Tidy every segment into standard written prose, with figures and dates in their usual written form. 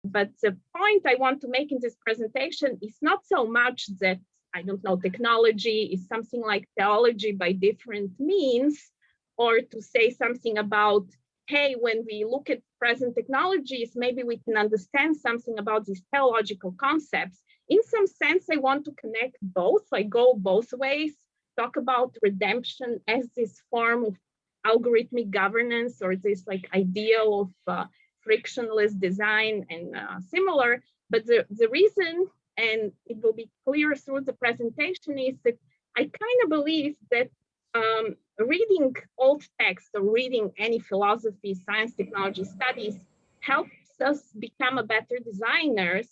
But the point I want to make in this presentation is not so much that, I don't know, technology is something like theology by different means, or to say something about, hey, when we look at present technologies, maybe we can understand something about these theological concepts. In some sense, I want to connect both, like go both ways, talk about redemption as this form of algorithmic governance, or this like ideal of frictionless design and similar. But the reason, and it will be clear through the presentation, is that I kind of believe that reading old texts or reading any philosophy, science, technology studies helps us become a better designers.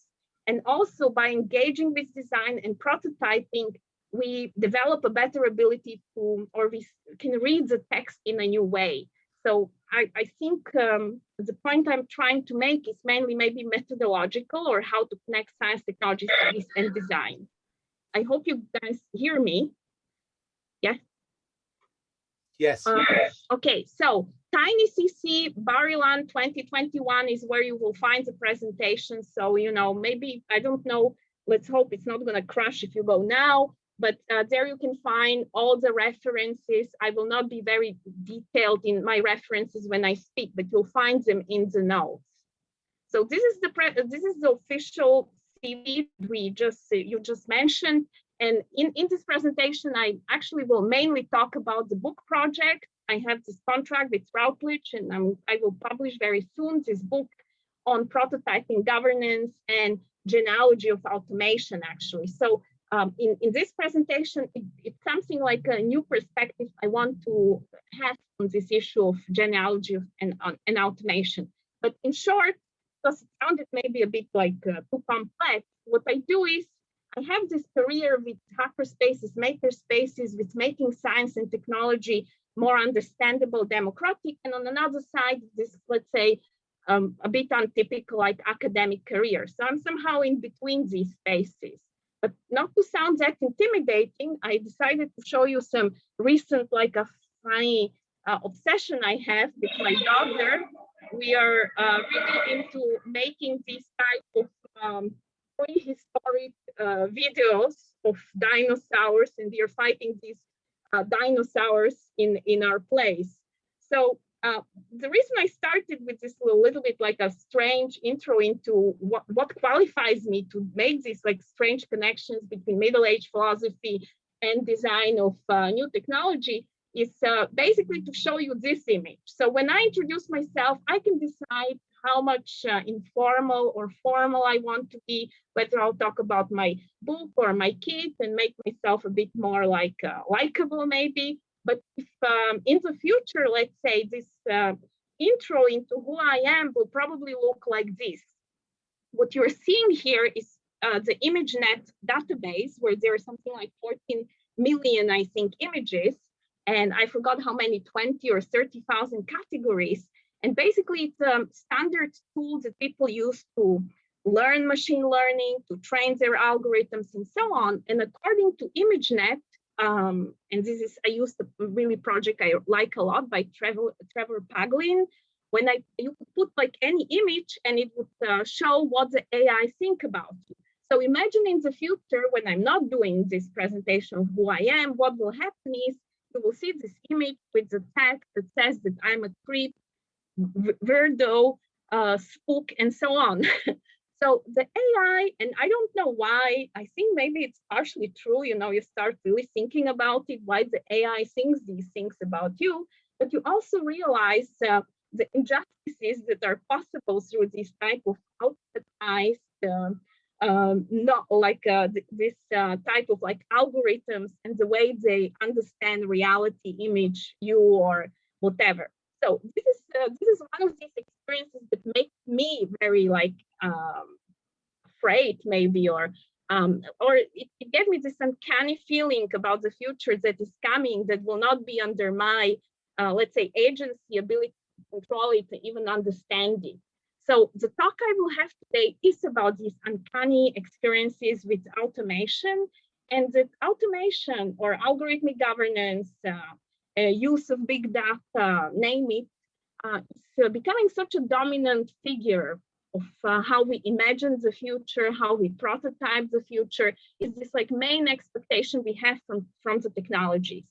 And also by engaging with design and prototyping, we develop a better ability to, or we can read the text in a new way. So I think the point I'm trying to make is mainly maybe methodological, or how to connect science, technology studies and design. I hope you guys hear me. Yeah. Yes. Okay, so TinyCC Barilan 2021 is where you will find the presentation. So, you know, maybe, I don't know, let's hope it's not going to crash if you go now, but there you can find all the references. I will not be very detailed in my references when I speak, but you'll find them in the notes. So this is the official CV you just mentioned. And in this presentation, I actually will mainly talk about the book project. I have this contract with Routledge, and I will publish very soon this book on prototyping governance and genealogy of automation, actually. So in this presentation, it's something like a new perspective I want to have on this issue of genealogy and automation. But in short, because it sounded maybe a bit like too complex, what I do is I have this career with hackerspaces, makerspaces, with making science and technology more understandable, democratic, and on another side, this, let's say, a bit untypical, like academic career. So I'm somehow in between these spaces. But not to sound that intimidating, I decided to show you some recent, like a funny obsession I have with my daughter. We are really into making this type of prehistoric videos of dinosaurs, and we are fighting these dinosaurs in our place. So the reason I started with this little bit like a strange intro into what qualifies me to make these like strange connections between Middle Age philosophy and design of new technology is basically to show you this image. So when I introduce myself, I can decide how much informal or formal I want to be, whether I'll talk about my book or my kids and make myself a bit more like likable maybe. But if in the future, let's say this intro into who I am will probably look like this. What you're seeing here is the ImageNet database, where there are something like 14 million, I think, images. And I forgot how many, 20 or 30,000 categories. And basically, it's standard tools that people use to learn machine learning, to train their algorithms, and so on. And according to ImageNet, and this is, I used a really project I like a lot by Trevor Paglin. When you could put like any image and it would show what the AI think about you. So imagine in the future, when I'm not doing this presentation of who I am, what will happen is you will see this image with the tag that says that I'm a creep, weirdo, spook, and so on. So the AI, and I don't know why, I think maybe it's partially true, you know, you start really thinking about it, why the AI thinks these things about you, but you also realize the injustices that are possible through this type of outputized, not like this type of like algorithms and the way they understand reality, image, you, or whatever. So this is one of these experiences that make me very like afraid, maybe, or it gave me this uncanny feeling about the future that is coming that will not be under my let's say agency, ability to control it, to even understand it. So the talk I will have today is about these uncanny experiences with automation, and that automation or algorithmic governance, use of big data, name it, is becoming such a dominant figure how we imagine the future, how we prototype the future, is this like main expectation we have from the technologies.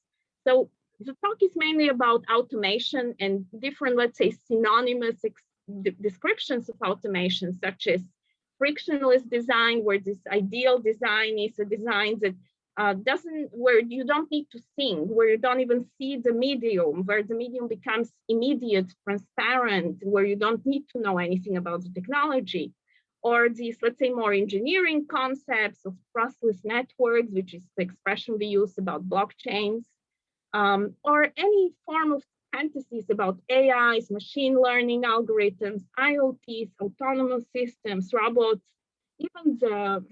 So the talk is mainly about automation and different, let's say, synonymous descriptions of automation, such as frictionless design, where this ideal design is a design that where you don't need to think, where you don't even see the medium, where the medium becomes immediate, transparent, where you don't need to know anything about the technology. Or these, let's say, more engineering concepts of trustless networks, which is the expression we use about blockchains, or any form of fantasies about AIs, machine learning algorithms, IoTs, autonomous systems, robots, even the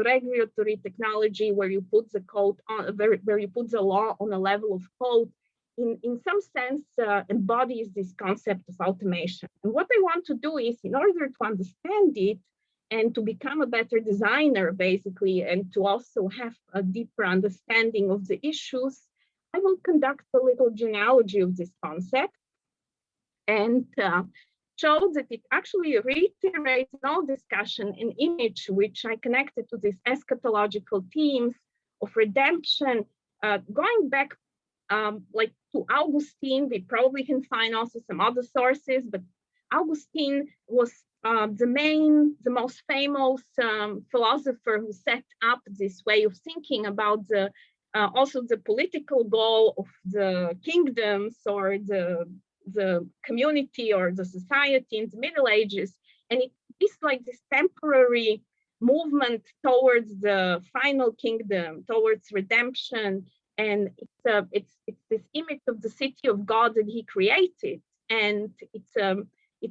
regulatory technology where you put the code on, where you put the law on a level of code, in some sense embodies this concept of automation. And what I want to do is, in order to understand it and to become a better designer, basically, and to also have a deeper understanding of the issues, I will conduct a little genealogy of this concept and show that it actually reiterates in all discussion an image which I connected to these eschatological themes of redemption, going back like to Augustin. We probably can find also some other sources, but Augustin was the most famous philosopher who set up this way of thinking about the also the political goal of the kingdoms or the community or the society in the Middle Ages. And it is like this temporary movement towards the final kingdom, towards redemption. And it's this image of the city of God that he created. And it's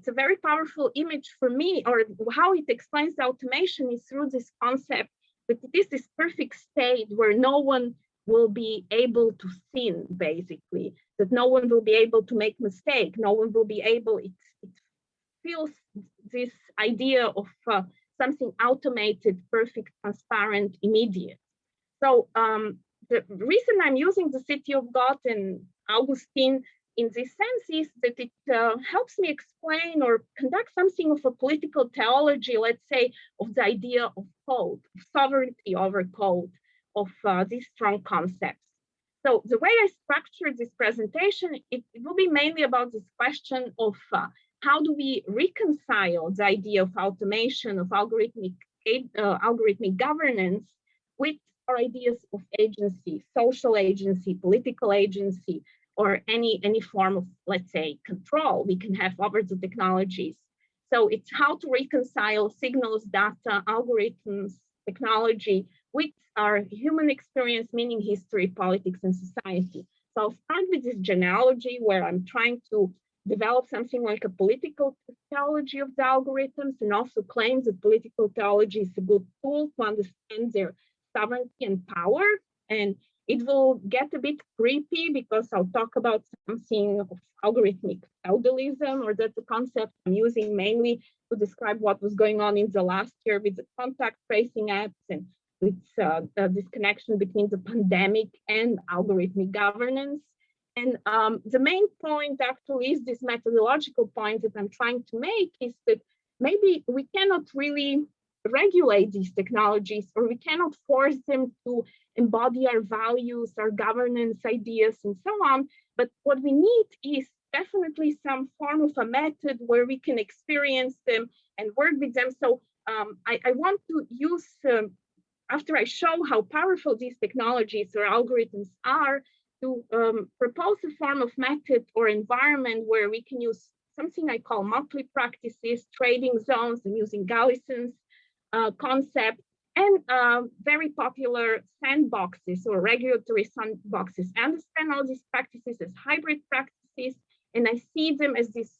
a very powerful image for me, or how it explains the automation is through this concept that it is this perfect state where no one will be able to sin, basically, that no one will be able to make mistake, no one will be able, it feels this idea of something automated, perfect, transparent, immediate. So the reason I'm using the city of God and Augustine in this sense is that it helps me explain or conduct something of a political theology, let's say, of the idea of code, of sovereignty over code, of these strong concepts. So the way I structured this presentation, it will be mainly about this question of how do we reconcile the idea of automation, of algorithmic governance with our ideas of agency, social agency, political agency, or any form of, let's say, control we can have over the technologies. So it's how to reconcile signals, data, algorithms, technology with our human experience, meaning history, politics, and society. So I'll start with this genealogy where I'm trying to develop something like a political theology of the algorithms, and also claim that political theology is a good tool to understand their sovereignty and power. And it will get a bit creepy because I'll talk about something of algorithmic feudalism, or that's a concept I'm using mainly to describe what was going on in the last year with the contact tracing apps, and with this connection between the pandemic and algorithmic governance. And the main point actually is this methodological point that I'm trying to make, is that maybe we cannot really regulate these technologies, or we cannot force them to embody our values, our governance ideas, and so on. But what we need is definitely some form of a method where we can experience them and work with them. So I want to use, after I show how powerful these technologies or algorithms are, to propose a form of method or environment where we can use something I call motley practices, trading zones, and using Gallison's concept, and very popular sandboxes or regulatory sandboxes. I understand all these practices as hybrid practices, and I see them as these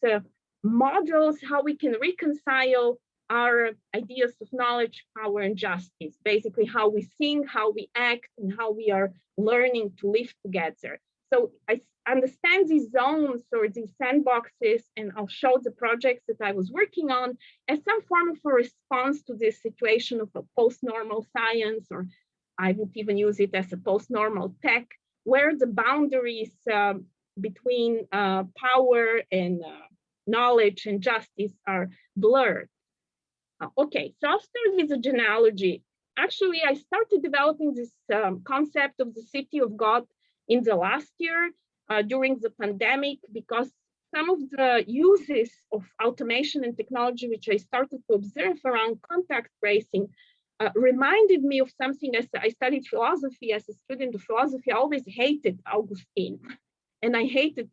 models, how we can reconcile our ideas of knowledge, power, and justice, basically how we think, how we act, and how we are learning to live together. So I understand these zones or these sandboxes, and I'll show the projects that I was working on as some form of a response to this situation of a post-normal science, or I would even use it as a post-normal tech, where the boundaries between power and knowledge and justice are blurred. Okay, so I'll start with the genealogy. Actually, I started developing this concept of the city of God in the last year during the pandemic, because some of the uses of automation and technology, which I started to observe around contact tracing, reminded me of something. As I studied philosophy, as a student of philosophy, I always hated Augustin. And I hated,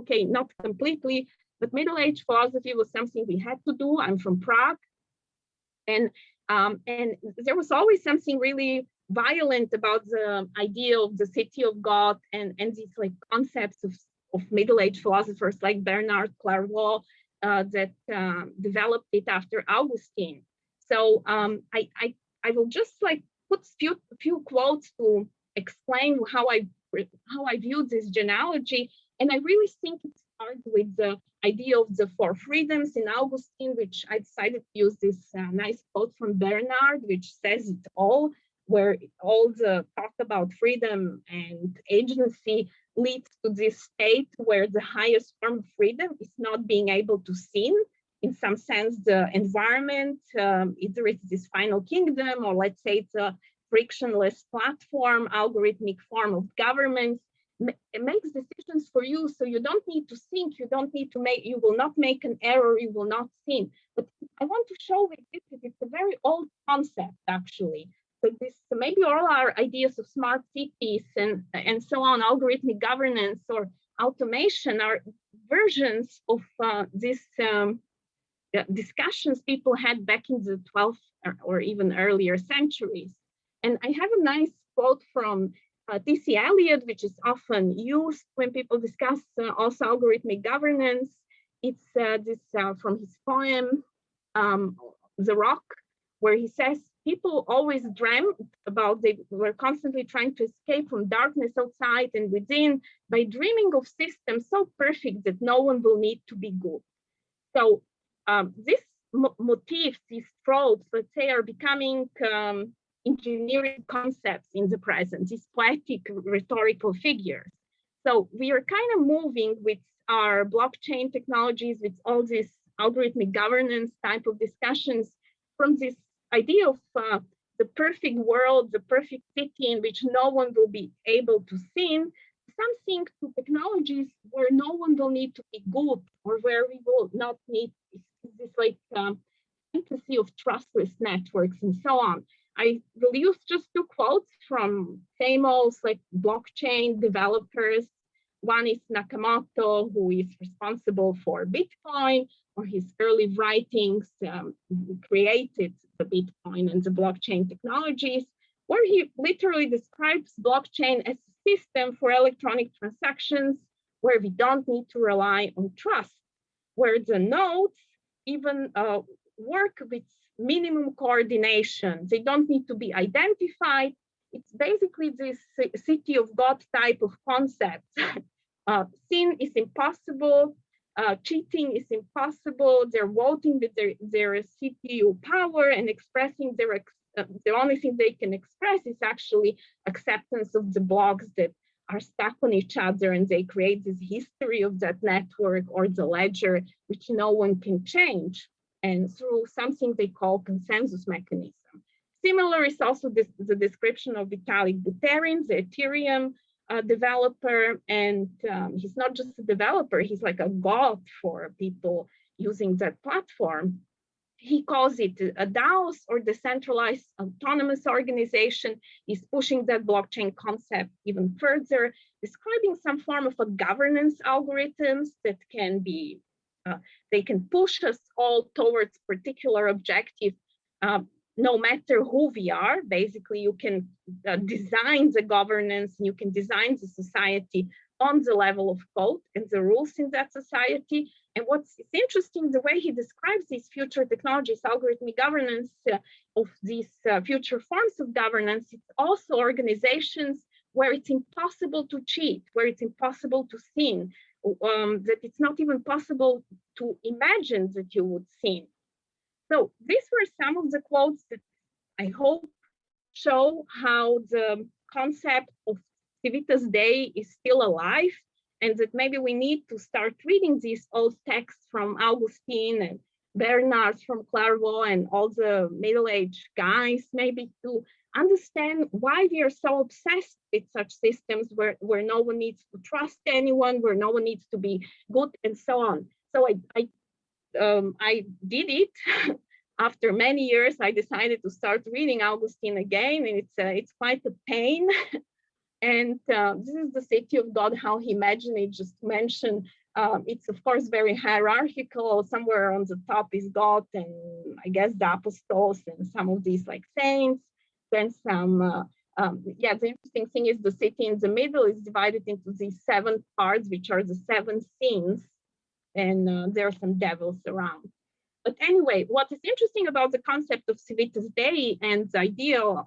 okay, not completely, but middle-age philosophy was something we had to do. I'm from Prague. And there was always something really violent about the idea of the city of God and these like concepts of middle-aged philosophers like Bernard Clairvaux that developed it after Augustine. So I will just like put a few quotes to explain how I view this genealogy. And I really think it starts with the idea of the four freedoms in Augustine, which I decided to use this nice quote from Bernard, which says it all, where all the talk about freedom and agency leads to this state where the highest form of freedom is not being able to sin. In some sense, the environment, either it's this final kingdom, or let's say it's a frictionless platform, algorithmic form of government. It makes decisions for you, so you don't need to think, you don't need to make, you will not make an error, you will not sin. But I want to show with this that it's a very old concept, actually. So this, maybe all our ideas of smart cities and so on, algorithmic governance or automation are versions of this discussions people had back in the 12th or even earlier centuries. And I have a nice quote from T.C. Eliot, which is often used when people discuss also algorithmic governance. It's this from his poem, The Rock, where he says, people always dreamt about, they were constantly trying to escape from darkness outside and within by dreaming of systems so perfect that no one will need to be good. So this motif, these tropes, let's say, are becoming engineering concepts in the present, these poetic rhetorical figures. So we are kind of moving with our blockchain technologies, with all this algorithmic governance type of discussions, from this idea of the perfect world, the perfect city in which no one will be able to sin, something to technologies where no one will need to be good, or where we will not need this like fantasy of trustless networks and so on. I will use just two quotes from famous like blockchain developers. One is Nakamoto, who is responsible for Bitcoin, or his early writings created the Bitcoin and the blockchain technologies, where he literally describes blockchain as a system for electronic transactions where we don't need to rely on trust, where the nodes even work with minimum coordination. They don't need to be identified. It's basically this city of God type of concept. Sin is impossible. Cheating is impossible. They're voting with their CPU power and expressing their, the only thing they can express is actually acceptance of the blocks that are stuck on each other, and they create this history of that network or the ledger, which no one can change, and through something they call consensus mechanism. Similar is also the description of Vitalik Buterin, the Ethereum developer, and he's not just a developer, he's like a god for people using that platform. He calls it a DAOs, or decentralized autonomous organization. He's pushing that blockchain concept even further, describing some form of a governance algorithms that can be, they can push us all towards particular objective, no matter who we are. Basically, you can design the governance, you can design the society on the level of code and the rules in that society. And what's interesting, the way he describes these future technologies, algorithmic governance of these future forms of governance, it's also organizations where it's impossible to cheat, where it's impossible to sin, that it's not even possible to imagine that you would sin. So these were some of the quotes that I hope show how the concept of Civitas Dei is still alive, and that maybe we need to start reading these old texts from Augustine and Bernards from Clairvaux and all the middle-aged guys, maybe to understand why we are so obsessed with such systems where no one needs to trust anyone, where no one needs to be good, and so on. So I did it. After many years, I decided to start reading Augustin again, and it's quite a pain. And this is the city of God, how he imagined it, just to mention. It's of course very hierarchical. Somewhere on the top is God, and I guess the apostles and some of these like saints. Then some, yeah, the interesting thing is the city in the middle is divided into these 7 parts, which are the 7 sins, and there are some devils around. But anyway, what is interesting about the concept of Civitas Dei and the idea of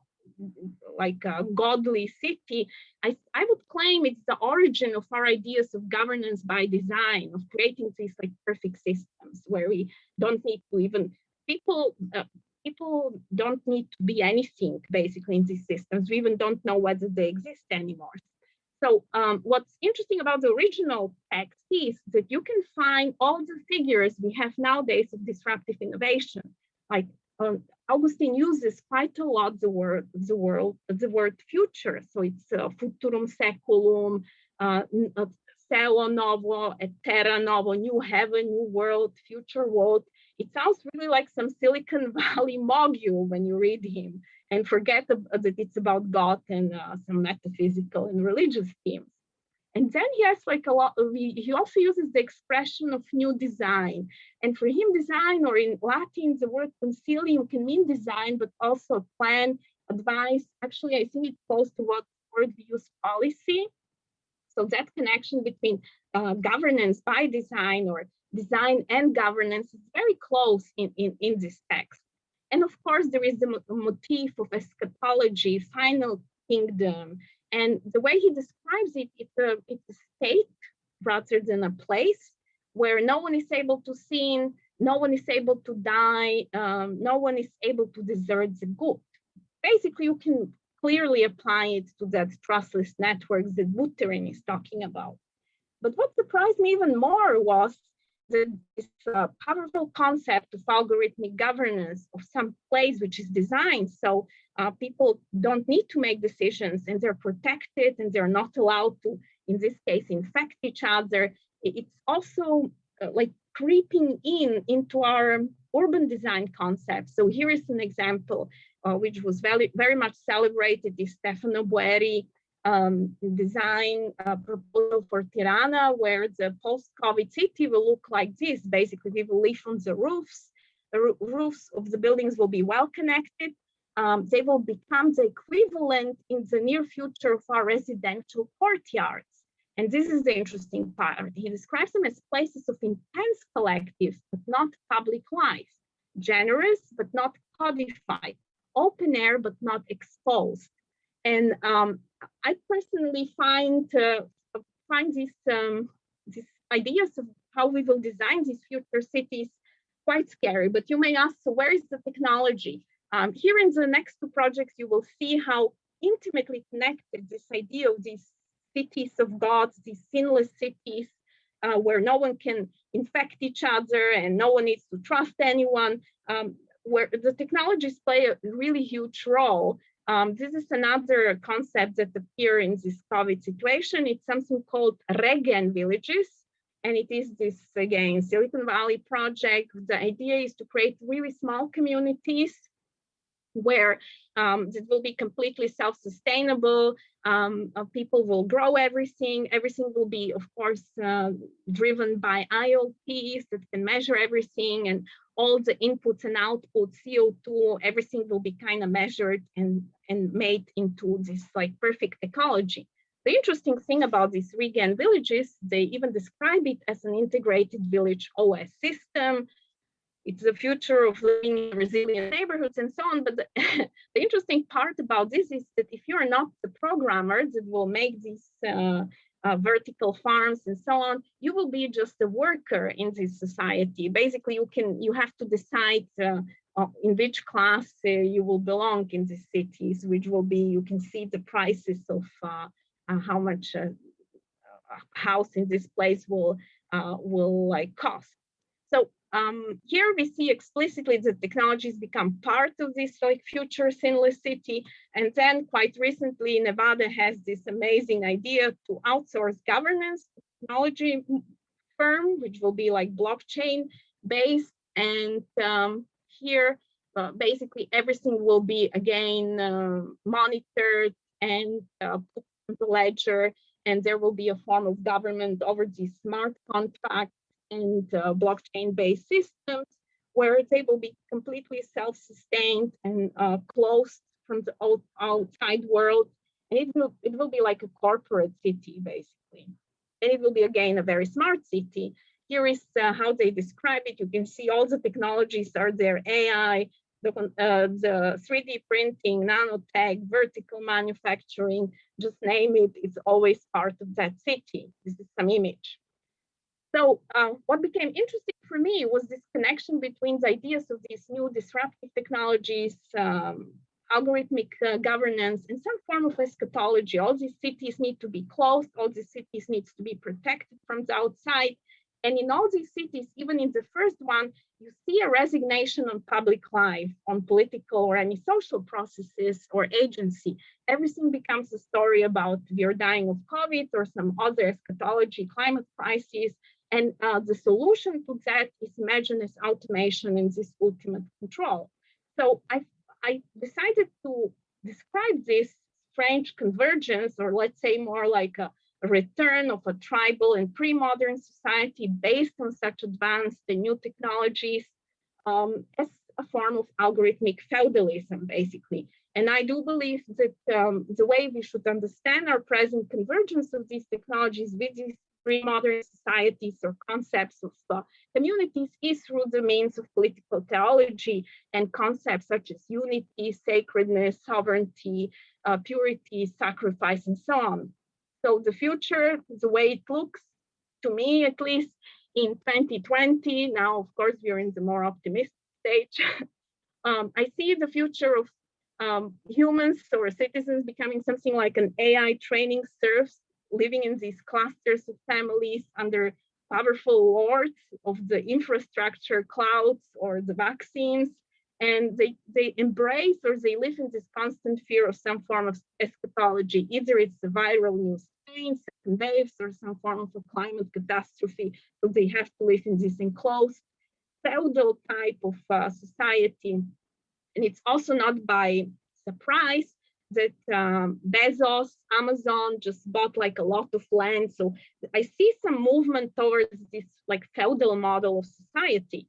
like a godly city, I would claim it's the origin of our ideas of governance by design, of creating these like perfect systems where we don't need to even, people don't need to be anything basically in these systems. We even don't know whether they exist anymore. So what's interesting about the original text is that you can find all the figures we have nowadays of disruptive innovation. Like Augustin uses quite a lot the word future. So it's futurum saeculum, cielo novo, et terra novo, new heaven, new world, future world. It sounds really like some Silicon Valley mogul when you read him, and forget that it's about God and some metaphysical and religious themes. And then he has like a lot, he also uses the expression of new design. And for him, design, or in Latin, the word concilium can mean design, but also plan, advice. Actually, I think it's close to what word we use, policy. So that connection between governance by design or design and governance is very close in this text. And of course, there is the motif of eschatology, final kingdom. And the way he describes it, it's a state rather than a place where no one is able to sin, no one is able to die, no one is able to desert the good. Basically, you can clearly apply it to that trustless networks that Buterin is talking about. But what surprised me even more was this powerful concept of algorithmic governance of some place which is designed so people don't need to make decisions, and they're protected, and they're not allowed to, in this case, infect each other. It's also like creeping into our urban design concept. So here is an example which was very much celebrated, is Stefano Boeri design proposal for Tirana, where the post-COVID city will look like this. Basically, we will live on the roofs. The roofs of the buildings will be well connected. They will become the equivalent in the near future of our residential courtyards. And this is the interesting part. He describes them as places of intense collective, but not public life, generous, but not codified, open air, but not exposed. And I personally find these ideas of how we will design these future cities quite scary. But you may ask, so where is the technology? Here in the next 2 projects, you will see how intimately connected this idea of these cities of gods, these sinless cities, where no one can infect each other and no one needs to trust anyone, where the technologies play a really huge role. This is another concept that appears in this COVID situation. It's something called Reagan Villages. And it is this, again, Silicon Valley project. The idea is to create really small communities where it will be completely self-sustainable. People will grow everything. Everything will be, of course, driven by IoTs that can measure everything, and all the inputs and outputs, CO2, everything will be kind of measured and made into this like perfect ecology. The interesting thing about these Reagan Villages, they even describe it as an integrated village OS system. It's the future of living in resilient neighborhoods and so on. But the interesting part about this is that if you're not the programmer that will make these vertical farms and so on, you will be just a worker in this society. Basically, you have to decide in which class you will belong in these cities, which will be, you can see the prices of how much a house in this place will like cost. So Here we see explicitly that technologies become part of this like future sinless city. And then quite recently, Nevada has this amazing idea to outsource governance technology firm, which will be like blockchain based. And here, basically everything will be again monitored and put on the ledger. And there will be a form of government over these smart contracts and blockchain-based systems where they will be completely self-sustained and closed from the outside world. And it will be like a corporate city, basically. And it will be, again, a very smart city. Here is how they describe it. You can see all the technologies are there: AI, the 3D printing, nanotech, vertical manufacturing, just name it, it's always part of that city. This is some image. So what became interesting for me was this connection between the ideas of these new disruptive technologies, algorithmic governance, and some form of eschatology. All these cities need to be closed. All these cities need to be protected from the outside. And in all these cities, even in the first one, you see a resignation on public life, on political or any social processes or agency. Everything becomes a story about we are dying of COVID or some other eschatology, climate crisis. And the solution to that is imagined as automation and this ultimate control. So I decided to describe this strange convergence, or let's say more like a return of a tribal and pre-modern society based on such advanced and new technologies as a form of algorithmic feudalism, basically. And I do believe that the way we should understand our present convergence of these technologies with these pre-modern societies or concepts of communities is through the means of political theology and concepts such as unity, sacredness, sovereignty, purity, sacrifice, and so on. So the future, the way it looks, to me at least, in 2020, now of course we're in the more optimistic stage, I see the future of humans or citizens becoming something like an AI training serfs, living in these clusters of families under powerful lords of the infrastructure, clouds, or the vaccines. And they embrace or they live in this constant fear of some form of eschatology. Either it's a viral new strain, second waves, or some form of a climate catastrophe. So they have to live in this enclosed feudal type of society. And it's also not by surprise that Bezos, Amazon just bought like a lot of land. So I see some movement towards this like feudal model of society.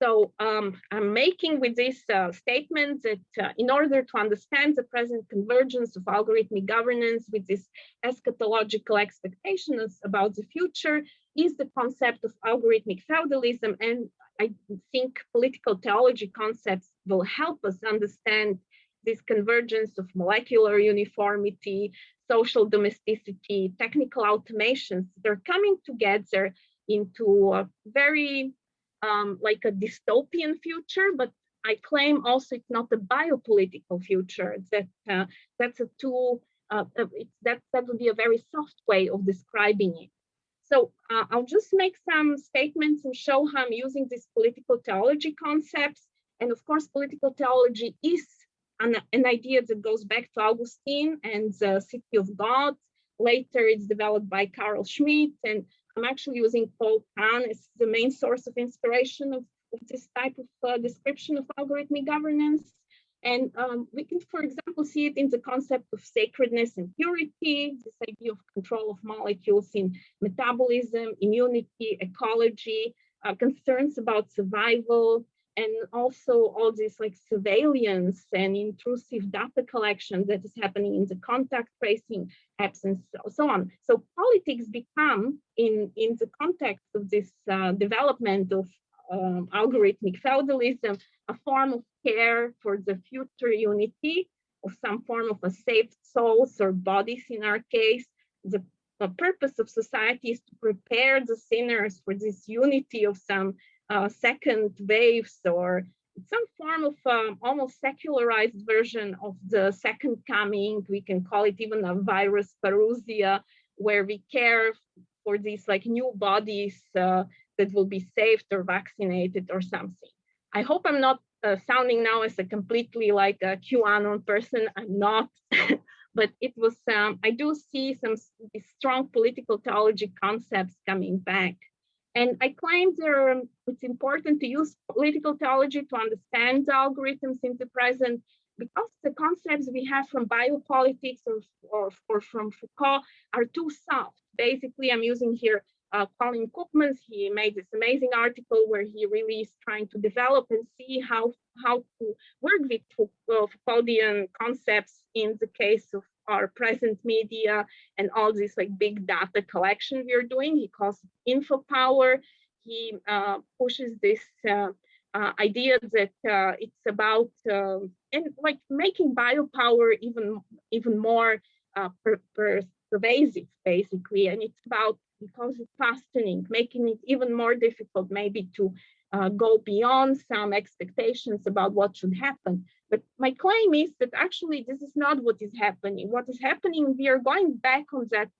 So I'm making with this statement that in order to understand the present convergence of algorithmic governance with this eschatological expectations about the future is the concept of algorithmic feudalism. And I think political theology concepts will help us understand this convergence of molecular uniformity, social domesticity, technical automations. They're coming together into a very like a dystopian future, but I claim also it's not a biopolitical future. That that's a too that would be a very soft way of describing it. So I'll just make some statements and show how I'm using these political theology concepts. And of course, political theology is an idea that goes back to Augustin and the City of God. Later, it's developed by Carl Schmitt, and I'm actually using Paul Kahn as the main source of inspiration of this type of description of algorithmic governance. And we can, for example, see it in the concept of sacredness and purity, this idea of control of molecules in metabolism, immunity, ecology, concerns about survival, and also all this like surveillance and intrusive data collection that is happening in the contact tracing apps and so on. So politics become, in the context of this development of algorithmic feudalism, a form of care for the future unity of some form of a saved souls or bodies in our case. The purpose of society is to prepare the sinners for this unity of some second waves or some form of almost secularized version of the second coming. We can call it even a virus parousia, where we care for these like new bodies that will be saved or vaccinated or something. I hope I'm not sounding now as a completely like a QAnon person. I'm not, but it was, I do see some strong political theology concepts coming back. And I claim it's important to use political theology to understand the algorithms in the present, because the concepts we have from biopolitics or from Foucault are too soft. Basically, I'm using here Colin Cookman's. He made this amazing article where he really is trying to develop and see how to work with Foucauldian concepts in the case of our present media and all this like big data collection we are doing. He calls it info power. He pushes this idea that it's about and like making biopower even more pervasive, basically, and it's about, because it's fastening, making it even more difficult maybe to go beyond some expectations about what should happen. But my claim is that actually this is not what is happening. What is happening, we are going back on that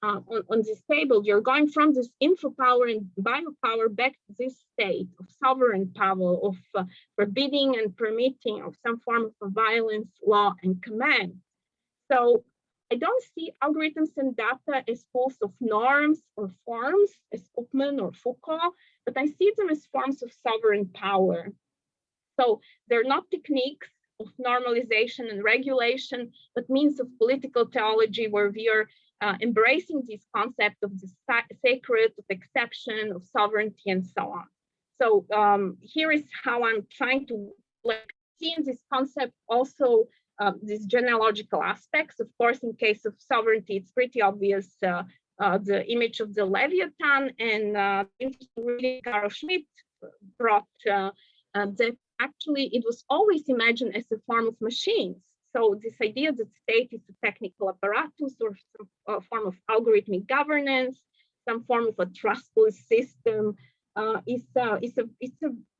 on this table. We are going from this info power and biopower back to this state of sovereign power, of forbidding and permitting of some form of violence, law, and command. So I don't see algorithms and data as schools of norms or forms, as Cookman or Foucault, but I see them as forms of sovereign power. So they're not techniques of normalization and regulation, but means of political theology where we are embracing this concept of the sacred, of exception, of sovereignty, and so on. So here is how I'm trying to see in this concept also these genealogical aspects. Of course, in case of sovereignty, it's pretty obvious the image of the Leviathan, and really Carl Schmitt brought that actually it was always imagined as a form of machines. So this idea that state is a technical apparatus or some form of algorithmic governance, some form of a trustless system is a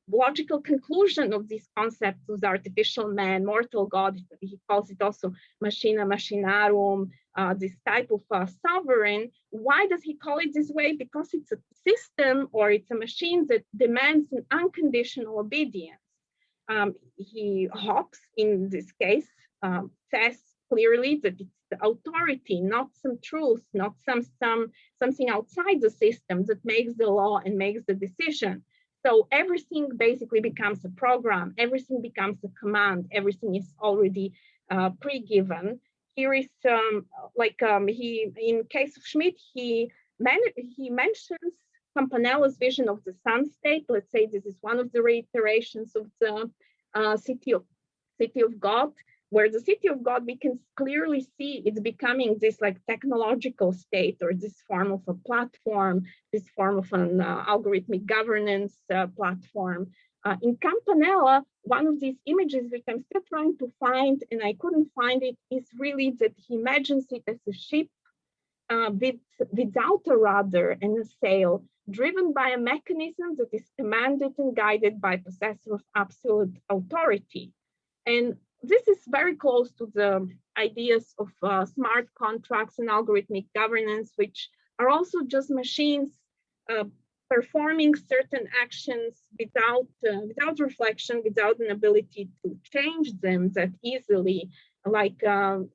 logical conclusion of this concept of the artificial man, mortal God. He calls it also machina machinarum, this type of sovereign. Why does he call it this way? Because it's a system or it's a machine that demands an unconditional obedience. Hobbes, in this case, says clearly that it's the authority, not some truth, not something outside the system that makes the law and makes the decision. So everything basically becomes a program, everything becomes a command, everything is already pre-given. Here is in case of Schmitt, he mentions Campanella's vision of the sun state. Let's say this is one of the reiterations of the city of God, where the city of God, we can clearly see it's becoming this like technological state or this form of a platform, this form of an algorithmic governance platform. In Campanella, one of these images which I'm still trying to find, and I couldn't find it, is really that he imagines it as a ship without a rudder and a sail, driven by a mechanism that is commanded and guided by possessor of absolute authority. And this is very close to the ideas of smart contracts and algorithmic governance, which are also just machines performing certain actions without reflection, without an ability to change them that easily, like an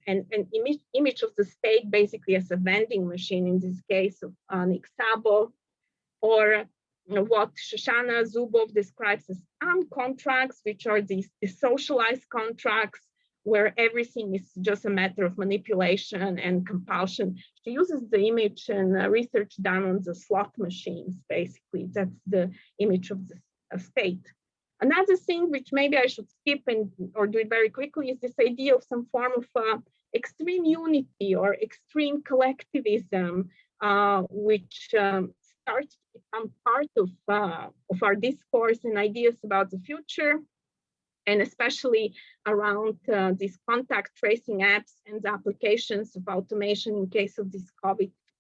image of the state basically as a vending machine, in this case of Nick Szabo, or what Shoshana Zuboff describes as contracts, which are these socialized contracts where everything is just a matter of manipulation and compulsion. She uses the image and research done on the slot machines, basically. That's the image of the state. Another thing which maybe I should skip or do it very quickly is this idea of some form of extreme unity or extreme collectivism, which starts to become part of our discourse and ideas about the future, and especially around these contact tracing apps and the applications of automation in case of these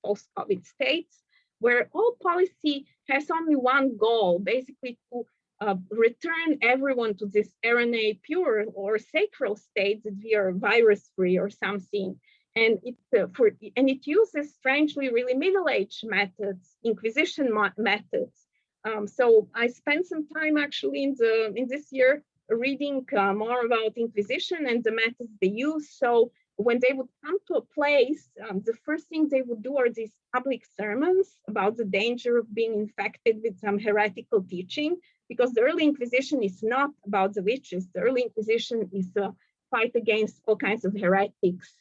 post-COVID states, where all policy has only one goal, basically to return everyone to this RNA pure or sacral state that we are virus-free or something. And it uses strangely really Middle Age methods, Inquisition methods, So I spent some time actually in this year reading more about Inquisition and the methods they use. So when they would come to a place, the first thing they would do are these public sermons about the danger of being infected with some heretical teaching, because the early Inquisition is not about the witches. The early Inquisition is a fight against all kinds of heretics,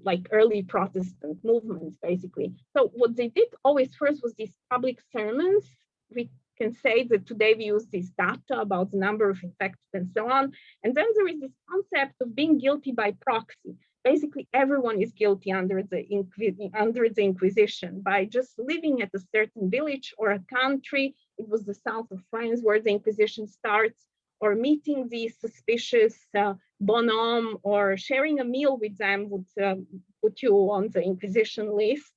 like early Protestant movements, basically. So what they did always first was these public sermons. We can say that today we use this data about the number of infected and so on. And then there is this concept of being guilty by proxy. Basically, everyone is guilty under the Inquisition by just living at a certain village or a country. It was the south of France where the Inquisition starts, or meeting these suspicious bonhomme or sharing a meal with them would put you on the Inquisition list.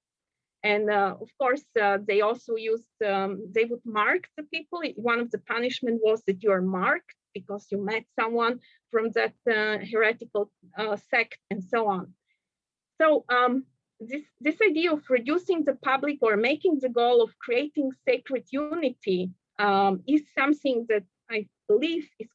And of course, they also used, they would mark the people. One of the punishment was that you are marked because you met someone from that heretical sect and so on. So this idea of reducing the public or making the goal of creating sacred unity is something that I believe is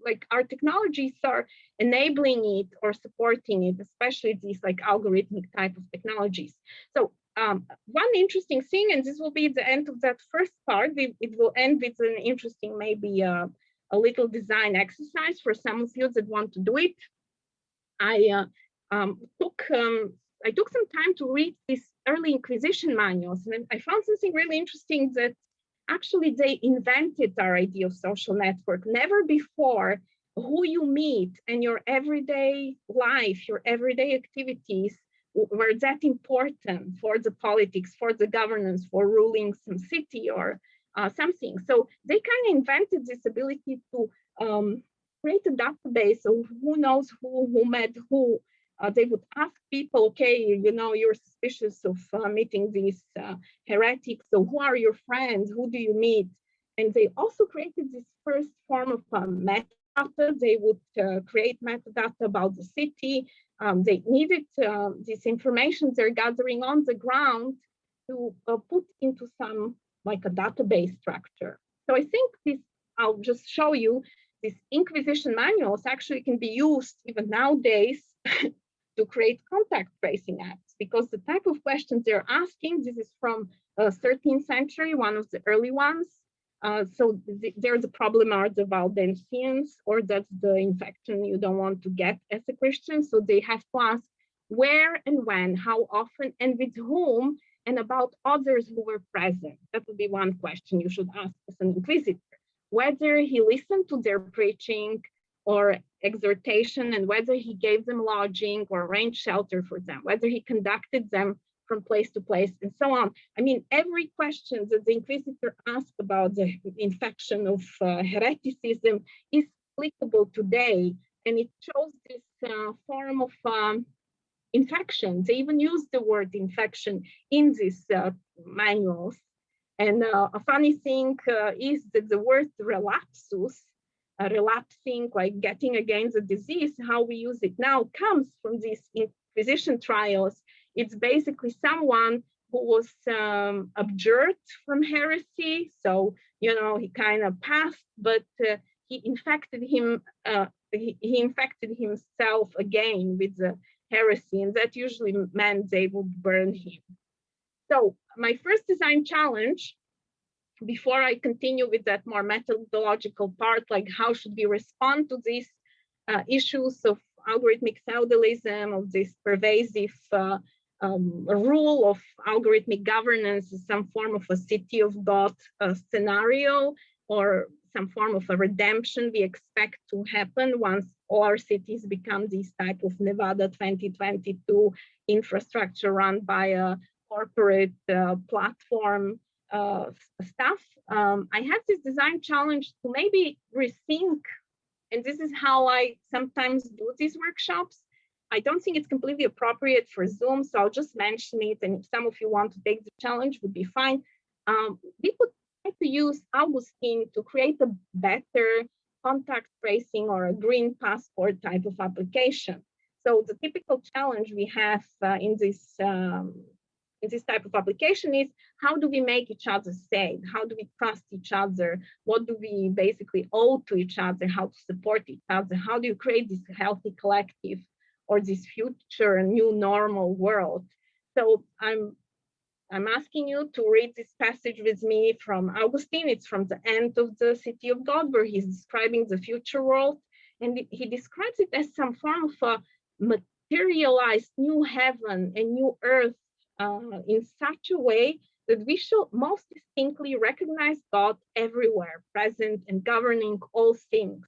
like our technologies are enabling it or supporting it, especially these like algorithmic type of technologies. So one interesting thing, and this will be the end of that first part, it will end with an interesting, maybe a little design exercise for some of you that want to do it. I took some time to read these early Inquisition manuals, and I found something really interesting, that actually they invented our idea of social network. Never before who you meet and your everyday life, your everyday activities were that important for the politics, for the governance, for ruling some city or something. So they kind of invented this ability to create a database of who knows who met who. They would ask people, okay, you know, you're suspicious of meeting these heretics, so who are your friends? Who do you meet? And they also created this first form of metadata. They would create metadata about the city. They needed this information they're gathering on the ground to put into some, like a database structure. So I think this, I'll just show you, these Inquisition manuals actually can be used even nowadays to create contact tracing apps, because the type of questions they're asking, this is from 13th century, one of the early ones. So there the problem are the Valdensians, or that's the infection you don't want to get as a Christian. So they have to ask where and when, how often, and with whom, and about others who were present. That would be one question you should ask as an inquisitor. Whether he listened to their preaching or exhortation, and whether he gave them lodging or arranged shelter for them, whether he conducted them from place to place, and so on. I mean, every question that the inquisitor asked about the infection of hereticism is applicable today, and it shows this form of infection. They even use the word infection in these manuals. And a funny thing is that the word relapsus, relapsing, like getting against the disease, how we use it now, comes from these Inquisition trials. It's basically someone who was abjured from heresy. So, you know, he kind of passed, but he infected himself again with the heresy, and that usually meant they would burn him. So my first design challenge, before I continue with that more methodological part, like how should we respond to these issues of algorithmic feudalism, of this pervasive rule of algorithmic governance, some form of a city of God scenario, or some form of a redemption we expect to happen once all our cities become this type of Nevada 2022 infrastructure run by a corporate platform stuff. I had this design challenge to maybe rethink, and this is how I sometimes do these workshops. I don't think it's completely appropriate for Zoom, so I'll just mention it, and if some of you want to take the challenge, would be fine. We could try to use Augustin to create a better contact tracing or a green passport type of application. So the typical challenge we have in this in this type of application is, how do we make each other safe? How do we trust each other? What do we basically owe to each other? How to support each other? How do you create this healthy collective or this future new normal world? So I'm asking you to read this passage with me from Augustin. It's from the end of the City of God, where he's describing the future world. And he describes it as some form of a materialized new heaven and new earth in such a way that we shall most distinctly recognize God everywhere, present and governing all things.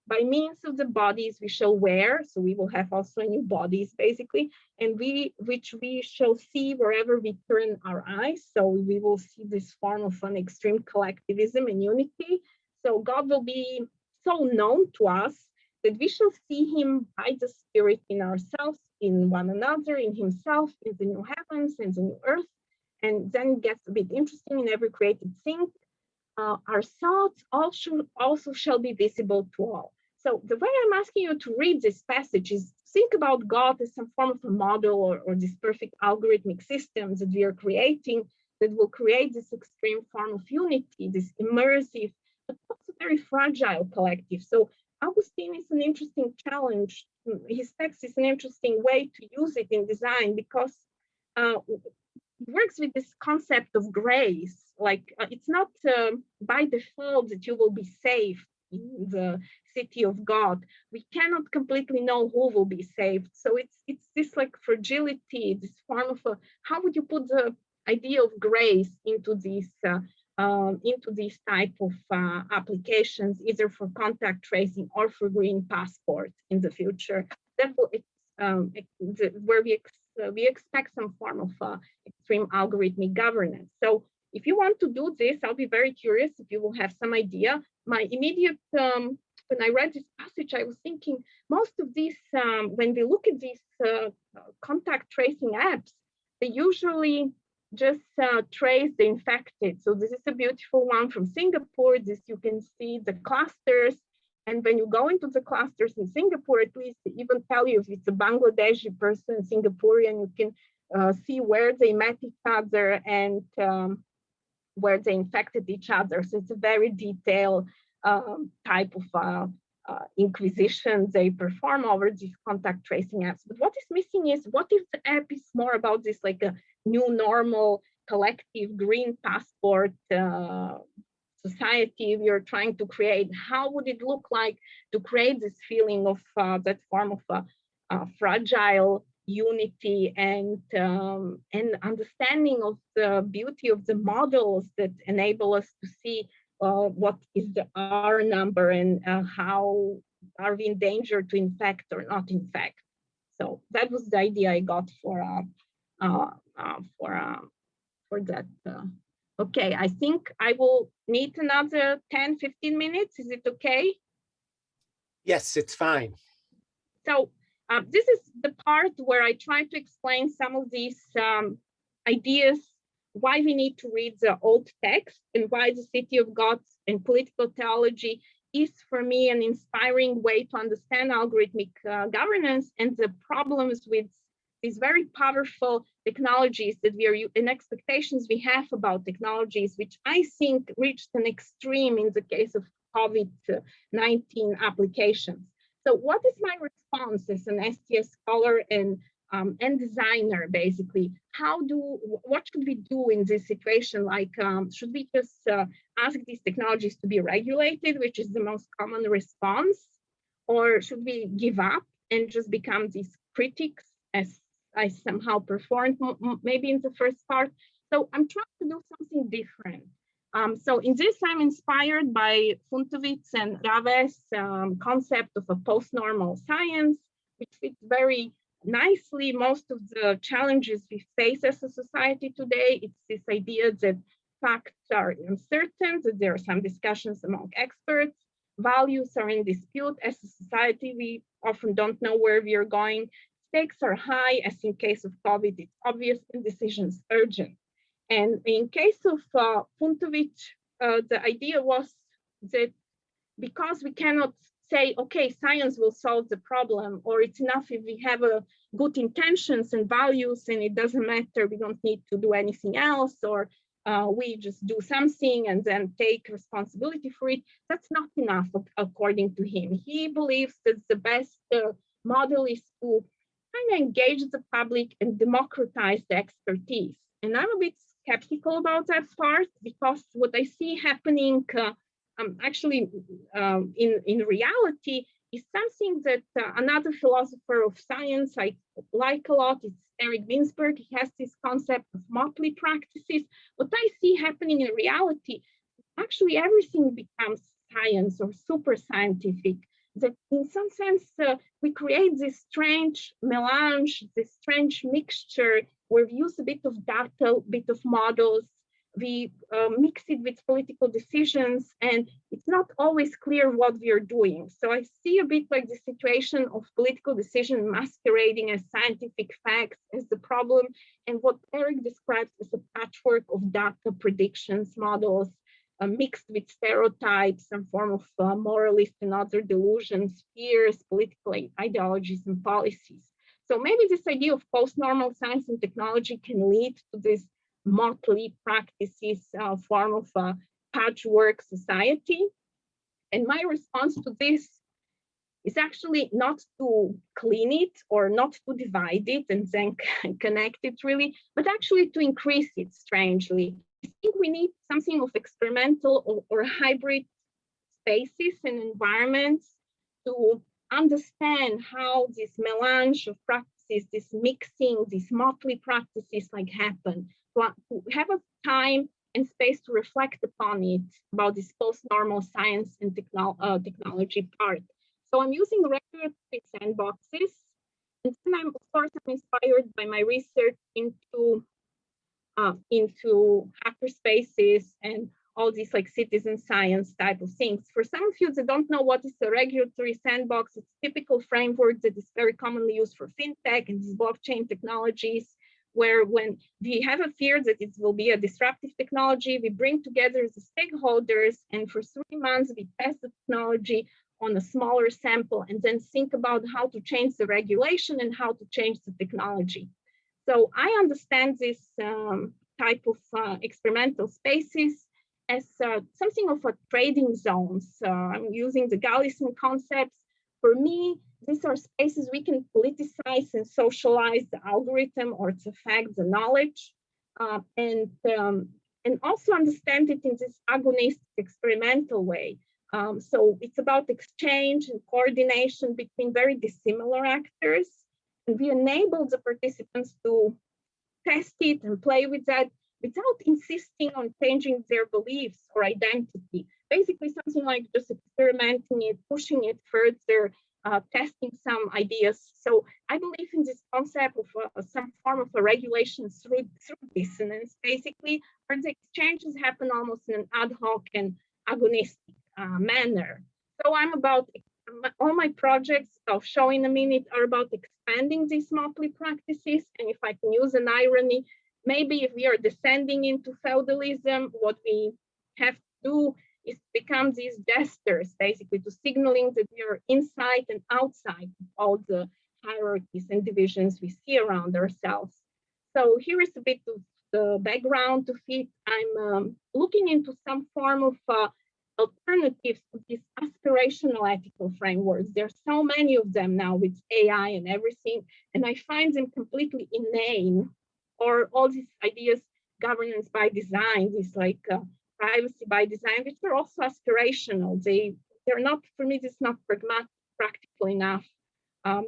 By means of the bodies we shall wear, so we will have also new bodies basically, and which we shall see wherever we turn our eyes. So we will see this form of an extreme collectivism and unity. So God will be so known to us that we shall see him by the Spirit in ourselves, in one another, in himself, in the new heavens and the new earth. And then it gets a bit interesting. In every created thing, our thoughts also shall be visible to all. So the way I'm asking you to read this passage is think about God as some form of a model or this perfect algorithmic system that we are creating that will create this extreme form of unity, this immersive, but also very fragile collective. So Augustine is an interesting challenge. His text is an interesting way to use it in design because it works with this concept of grace. Like it's not by default that you will be saved in the city of God. We cannot completely know who will be saved. So it's this like fragility, this form of how would you put the idea of grace into these type of applications, either for contact tracing or for green passport in the future. That will where we expect some form of extreme algorithmic governance. So if you want to do this, I'll be very curious if you will have some idea. My immediate, when I read this passage, I was thinking most of these, when we look at these contact tracing apps, they usually just trace the infected. So this is a beautiful one from Singapore. This you can see the clusters. And when you go into the clusters in Singapore, at least they even tell you if it's a Bangladeshi person, Singaporean, you can see where they met each other and where they infected each other. So it's a very detailed type of inquisition they perform over these contact tracing apps. But what is missing is, what if the app is more about this like a new normal collective green passport society we are trying to create? How would it look like to create this feeling of that form of fragile unity and understanding of the beauty of the models that enable us to see what is the R number and how are we in danger to infect or not infect. So that was the idea I got for that. Okay, I think I will need another 10, 15 minutes. Is it okay? Yes, it's fine. So this is the part where I try to explain some of these ideas, why we need to read the old text and why the City of God and political theology is for me an inspiring way to understand algorithmic governance and the problems with these very powerful technologies that we are and expectations we have about technologies, which I think reached an extreme in the case of COVID-19 applications. So what is my response as an STS scholar and designer, basically? What should we do in this situation? Like, should we just ask these technologies to be regulated, which is the most common response? Or should we give up and just become these critics, as I somehow performed maybe in the first part? So I'm trying to do something different. So in this, I'm inspired by Funtovit's and Rave's concept of a post-normal science, which fits very nicely most of the challenges we face as a society today. It's this idea that facts are uncertain, that there are some discussions among experts, values are in dispute. As a society, we often don't know where we are going. Stakes are high, as in case of COVID, it's obvious, and decisions urgent. And in case of Funtovic, the idea was that because we cannot say, okay, science will solve the problem, or it's enough if we have good intentions and values and it doesn't matter, we don't need to do anything else, or we just do something and then take responsibility for it. That's not enough, according to him. He believes that the best model is to kind of engage the public and democratize the expertise. And I'm a bit skeptical about that part, because what I see happening actually in reality is something that another philosopher of science I like a lot. It's Eric Ginsberg. He has this concept of motley practices. What I see happening in reality, actually everything becomes science or super scientific. That in some sense, we create this strange melange, this strange mixture where we use a bit of data, a bit of models, we mix it with political decisions, and it's not always clear what we are doing. So I see a bit like the situation of political decision masquerading as scientific facts as the problem, and what Eric describes as a patchwork of data predictions, models, mixed with stereotypes, some form of moralist and other delusions, fears, political ideologies, and policies. So maybe this idea of post-normal science and technology can lead to this motley practices form of patchwork society. And my response to this is actually not to clean it or not to divide it and then connect it really, but actually to increase it strangely. I think we need something of experimental or hybrid spaces and environments to understand how this melange of practices, this mixing, these motley practices like happen. To have a time and space to reflect upon it, about this post-normal science and technology part. So I'm using regulatory sandboxes, and then of course, I'm inspired by my research into hackerspaces and all these like citizen science type of things. For some of you that don't know what is a regulatory sandbox, it's a typical framework that is very commonly used for fintech and these blockchain technologies, where when we have a fear that it will be a disruptive technology, we bring together the stakeholders, and for 3 months we test the technology on a smaller sample and then think about how to change the regulation and how to change the technology. So I understand this type of experimental spaces as something of a trading zones. I'm using the Gallican concepts. For me, these are spaces we can politicize and socialize the algorithm, or to fact the knowledge, and also understand it in this agonistic experimental way. So it's about exchange and coordination between very dissimilar actors, and we enable the participants to test it and play with that without insisting on changing their beliefs or identity. Basically, something like just experimenting it, pushing it further, testing some ideas. So I believe in this concept of some form of a regulation through dissonance, basically, where the exchanges happen almost in an ad hoc and agonistic manner. So I'm about, all my projects I'll show in a minute are about expanding these motley practices. And if I can use an irony, maybe if we are descending into feudalism, what we have to do is become these jesters, basically, to signaling that we are inside and outside of all the hierarchies and divisions we see around ourselves. So here is a bit of the background to it. I'm looking into some form of alternatives to these aspirational ethical frameworks. There are so many of them now with AI and everything, and I find them completely inane, or all these ideas, governance by design, this like privacy by design, which are also aspirational. They're not, for me, this is not practical enough,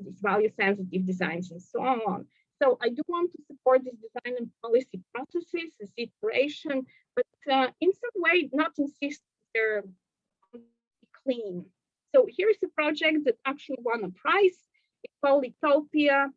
these value sensitive designs and so on. So I do want to support this design and policy processes, this iteration, but in some way not insist they're clean. So here's a project that actually won a prize. It's called Utopia.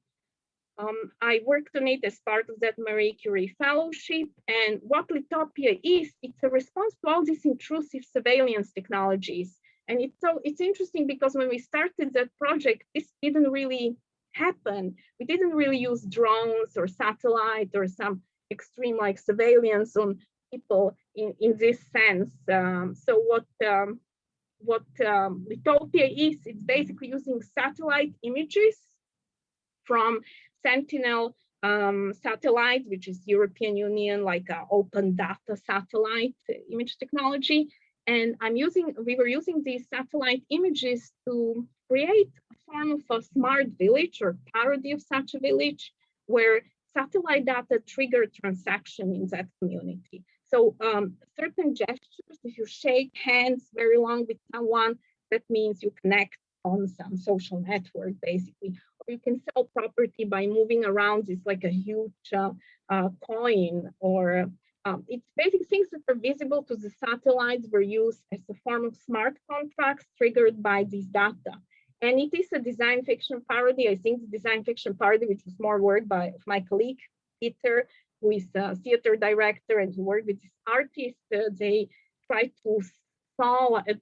I worked on it as part of that Marie Curie fellowship. And what utopia is, it's a response to all these intrusive surveillance technologies. And it's interesting because when we started that project, this didn't really happen. We didn't really use drones or satellite or some extreme like surveillance on people in this sense. So what what utopia is. It's basically using satellite images from Sentinel satellite, which is European Union, like open data satellite image technology. And we were using these satellite images to create a form of a smart village or parody of such a village where satellite data trigger transaction in that community. So certain gestures, if you shake hands very long with someone, that means you connect on some social network, basically. Or you can sell property by moving around. It's like a huge coin, or it's basic things that are visible to the satellites were used as a form of smart contracts triggered by this data. And it is a design fiction parody. I think the design fiction parody, which was more work by my colleague, Peter, who is a theater director and who worked with this artist. They try to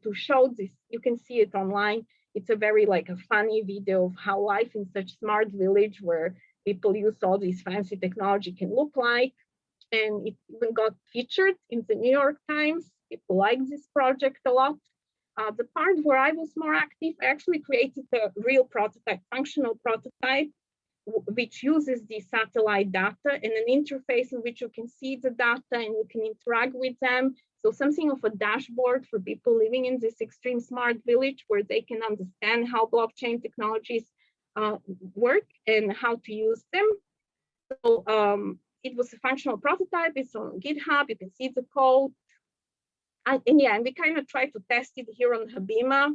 to show this. You can see it online. It's a very like a funny video of how life in such smart village where people use all these fancy technology can look like. And it even got featured in the New York Times. People like this project a lot. The part where I was more active, I actually created a real prototype, functional prototype, which uses the satellite data and an interface in which you can see the data and you can interact with them. So something of a dashboard for people living in this extreme smart village where they can understand how blockchain technologies work and how to use them. So it was a functional prototype. It's on GitHub. You can see the code. And yeah, and we kind of tried to test it here on Habima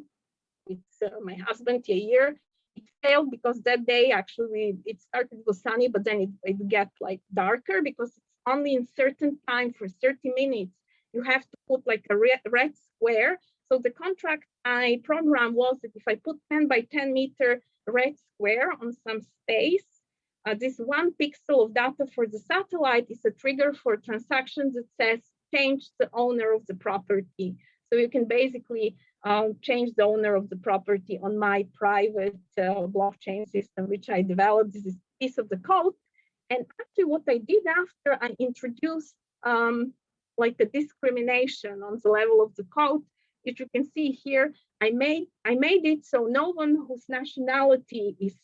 with my husband, Yair. It failed because that day actually it started, it was sunny, but then it got like darker because it's only in certain time for 30 minutes. You have to put like a red square. So the contract I programmed was that if I put 10 by 10 meter red square on some space, this 1 pixel of data for the satellite is a trigger for transactions that says change the owner of the property. So you can basically change the owner of the property on my private blockchain system, which I developed. This is a piece of the code. And actually what I did after, I introduced like a discrimination on the level of the code, which you can see here. I made it so no one whose nationality is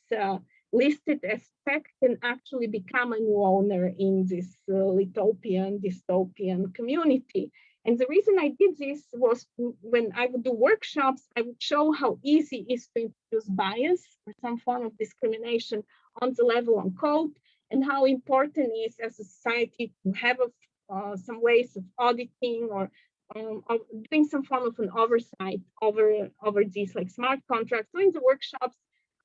listed as tech can actually become a new owner in this utopian, dystopian community. And the reason I did this was when I would do workshops, I would show how easy it is to introduce bias or some form of discrimination on the level on code, and how important it is as a society to have some ways of auditing or doing some form of an oversight over these like smart contracts. So in the workshops,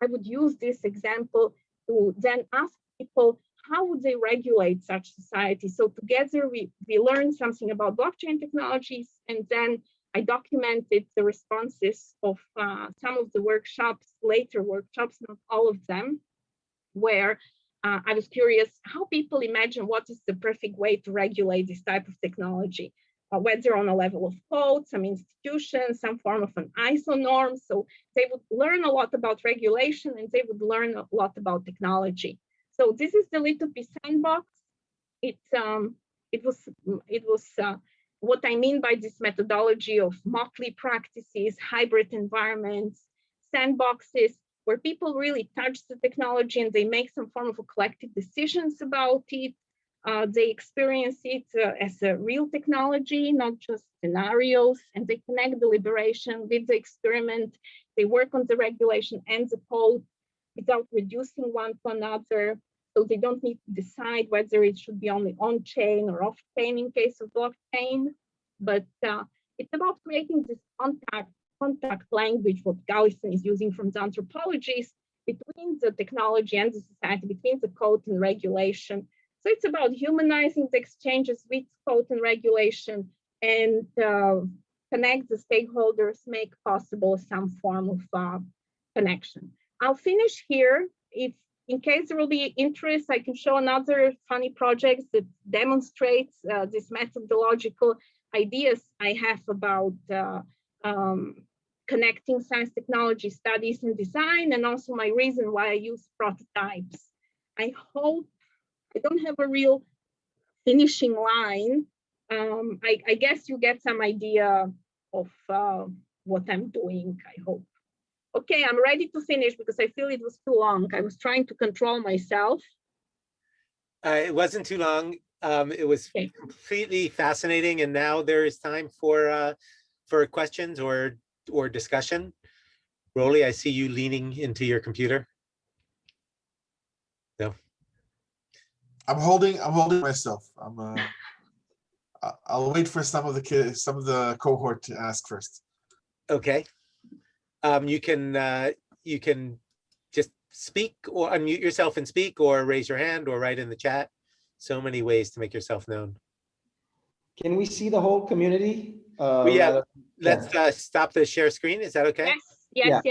I would use this example to then ask people, how would they regulate such society? So together we learned something about blockchain technologies, and then I documented the responses of some of the workshops, later workshops, not all of them, where I was curious how people imagine what is the perfect way to regulate this type of technology. Whether on a level of code, some institution, some form of an ISO norm. So they would learn a lot about regulation and they would learn a lot about technology. So this is the Litopy sandbox. It was what I mean by this methodology of motley practices, hybrid environments, sandboxes, where people really touch the technology and they make some form of a collective decisions about it. They experience it as a real technology, not just scenarios, and they connect deliberation with the experiment. They work on the regulation and the code without reducing one to another. So they don't need to decide whether it should be only on-chain or off-chain in case of blockchain. But it's about creating this contact language, what Augustin is using from the anthropologists, between the technology and the society, between the code and regulation. So it's about humanizing the exchanges with code and regulation and connect the stakeholders, make possible some form of connection. I'll finish here. If in case there will be interest, I can show another funny project that demonstrates this methodological ideas I have about connecting science, technology, studies, and design, and also my reason why I use prototypes. I hope I don't have a real finishing line. I guess you get some idea of what I'm doing, I hope. Okay, I'm ready to finish because I feel it was too long. I was trying to control myself. It wasn't too long. It was Okay. completely fascinating, and now there is time for questions or discussion. Rolly, I see you leaning into your computer. No. I'm holding myself. I'll wait for some of the cohort to ask first. Okay. You can just speak or unmute yourself and speak, or raise your hand, or write in the chat. So many ways to make yourself known. Can we see the whole community? Yeah, let's stop the share screen. Is that okay? Yes.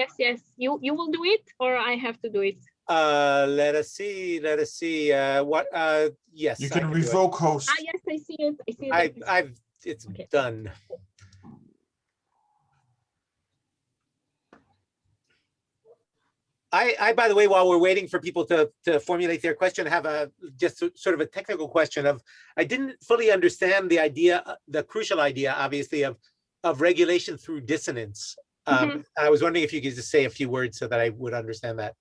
You will do it, or I have to do it? Let us see. Yes. You can revoke host. Yes, I see it. It's okay. Done. I, by the way, while we're waiting for people to formulate their question, have just sort of a technical question of, I didn't fully understand the idea, the crucial idea, obviously, of regulation through dissonance. I was wondering if you could just say a few words so that I would understand that.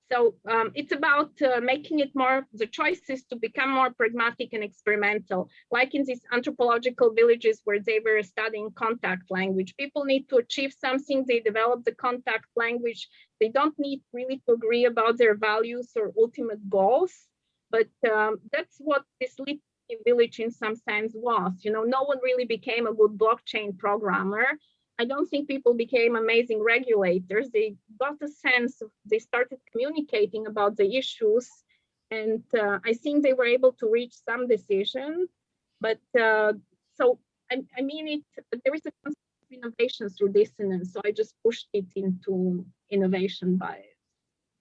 So it's about making it more, the choice is to become more pragmatic and experimental, like in these anthropological villages where they were studying contact language. People need to achieve something, they develop the contact language. They don't need really to agree about their values or ultimate goals, but that's what this village in some sense was. You know, no one really became a good blockchain programmer. I don't think people became amazing regulators. They got a sense of, they started communicating about the issues. And I think they were able to reach some decision. But so, I mean, there is a concept of innovation through dissonance. So I just pushed it into innovation by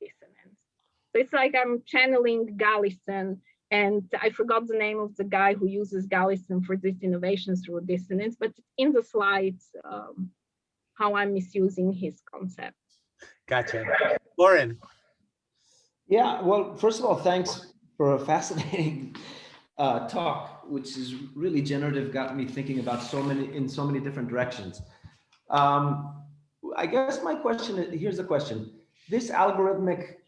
dissonance. So it's like I'm channeling Galison. And I forgot the name of the guy who uses Galison for this innovation through dissonance, but in the slides, how I'm misusing his concept. Gotcha. Lauren. Yeah, well, first of all, thanks for a fascinating talk, which is really generative, got me thinking about in so many different directions. I guess my question is, here's the question. This algorithmic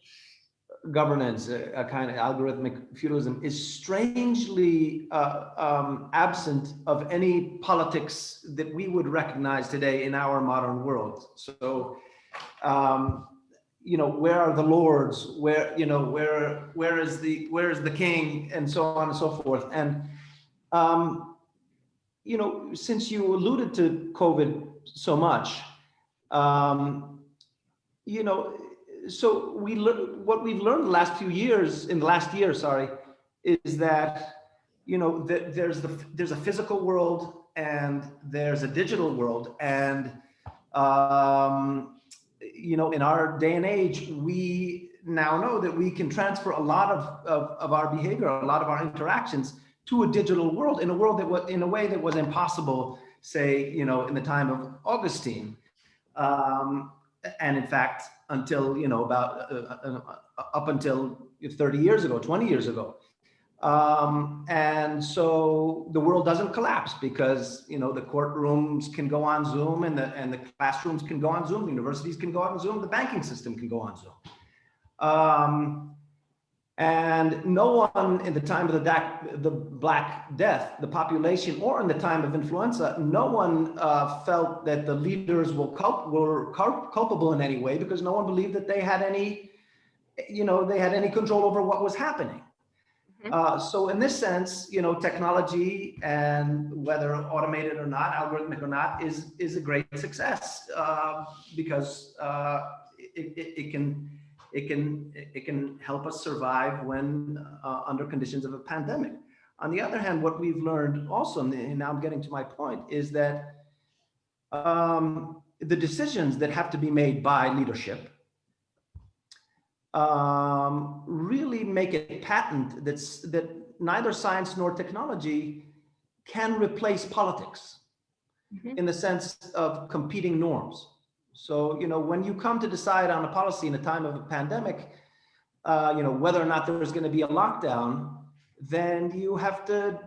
governance, a kind of algorithmic feudalism, is strangely absent of any politics that we would recognize today in our modern world. So, you know, where are the lords? Where, you know, where is the king, and so on and so forth. And you know, since you alluded to COVID so much, you know, so what we've learned the last few years, in the last year, sorry, is that, you know, there's a physical world and there's a digital world, and you know, in our day and age, we now know that we can transfer a lot of our behavior, a lot of our interactions to a digital world, in a world that was, in a way that was impossible, say, you know, in the time of Augustin. And in fact, until, you know, about up until 30 years ago, 20 years ago. And so the world doesn't collapse because, you know, the courtrooms can go on Zoom, and the classrooms can go on Zoom, the universities can go on Zoom, the banking system can go on Zoom. And no one in the time of the Black Death, the population, or in the time of influenza, no one felt that the leaders were culpable in any way, because no one believed that they had any, you know, they had any control over what was happening. So in this sense, you know, technology, and whether automated or not, algorithmic or not, is a great success, because it can help us survive when under conditions of a pandemic. On the other hand, what we've learned also, and now I'm getting to my point, is that the decisions that have to be made by leadership really make it patent that neither science nor technology can replace politics in the sense of competing norms. So, you know, when you come to decide on a policy in a time of a pandemic, you know, whether or not there's going to be a lockdown, then you have to,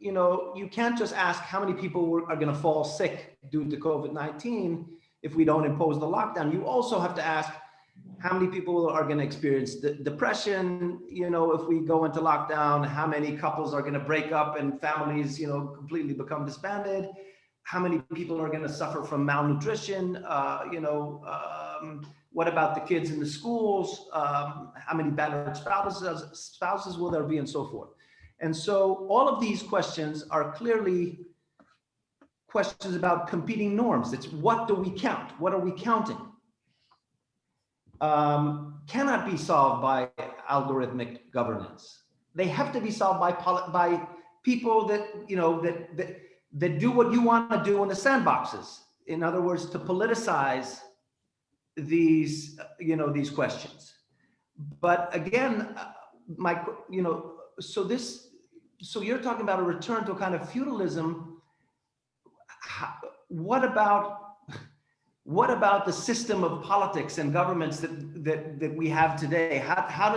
you know, you can't just ask how many people are going to fall sick due to COVID-19 if we don't impose the lockdown. You also have to ask how many people are going to experience depression, you know, if we go into lockdown, how many couples are going to break up and families, you know, completely become disbanded, how many people are going to suffer from malnutrition, what about the kids in the schools, how many battered spouses will there be, and so forth. And so all of these questions are clearly questions about competing norms. It's what do we count? What are we counting? Cannot be solved by algorithmic governance. They have to be solved by people that, you know, that do what you want to do in the sandboxes. In other words, to politicize these, you know, these questions. But again, so you're talking about a return to a kind of feudalism. What about the system of politics and governments that we have today? How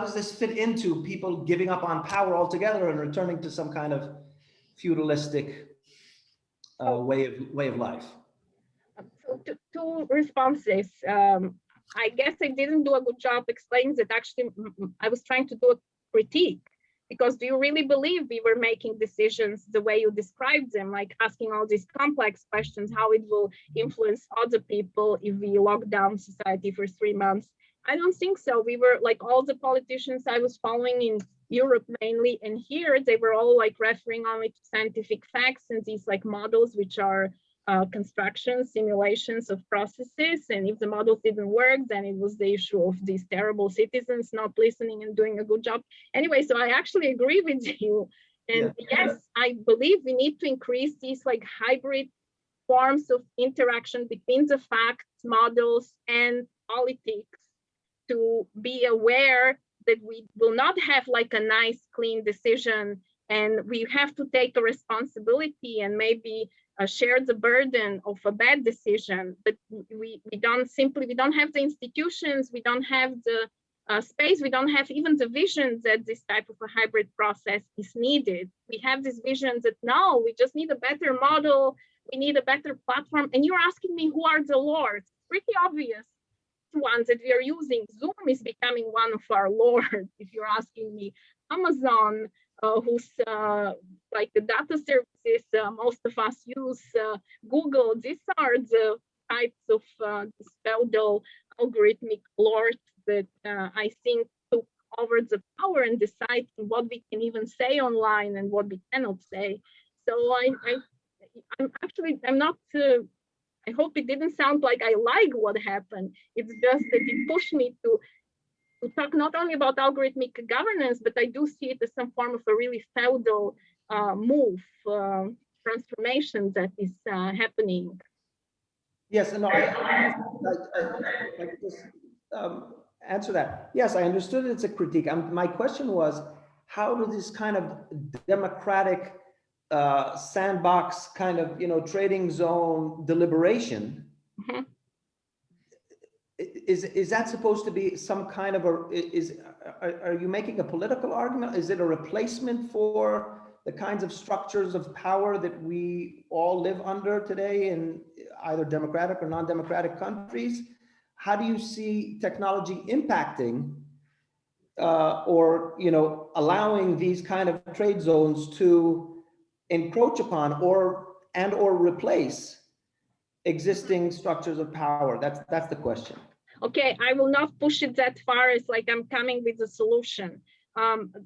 does this fit into people giving up on power altogether and returning to some kind of feudalistic way of life? So two responses. I guess I didn't do a good job explaining that. Actually, I was trying to do a critique. Because do you really believe we were making decisions the way you described them, like asking all these complex questions, how it will influence other people if we lock down society for 3 months? I don't think so. We were like all the politicians I was following in Europe mainly, and here they were all like referring only to scientific facts and these like models, which are constructions, simulations of processes. And if the models didn't work, then it was the issue of these terrible citizens not listening and doing a good job. Anyway, so I actually agree with you. And yes, I believe we need to increase these like hybrid forms of interaction between the facts, models, and politics to be aware that we will not have like a nice, clean decision. And we have to take a responsibility and maybe share the burden of a bad decision, but we don't have the institutions, we don't have the space, we don't have even the vision that this type of a hybrid process is needed. We have this vision that no, we just need a better model, we need a better platform. And you're asking me who are the lords? Pretty obvious ones that we are using. Zoom is becoming one of our lords. If you're asking me, Amazon, who's like the data services most of us use, Google, these are the types of this feudal algorithmic lords that I think took over the power and decide what we can even say online and what we cannot say. So I'm not, I hope it didn't sound like I like what happened. It's just that it pushed me to talk not only about algorithmic governance, but I do see it as some form of a really feudal move, transformation that is happening. Yes, and I just answer that. Yes, I understood it's a critique. My question was, how do this kind of democratic sandbox kind of, you know, trading zone deliberation, is that supposed to be some kind of are you making a political argument? Is it a replacement for the kinds of structures of power that we all live under today in either democratic or non-democratic countries? How do you see technology impacting or, you know, allowing these kind of trade zones to encroach upon or replace existing structures of power? That's the question. Okay, I will not push it that far. It's like I'm coming with a solution.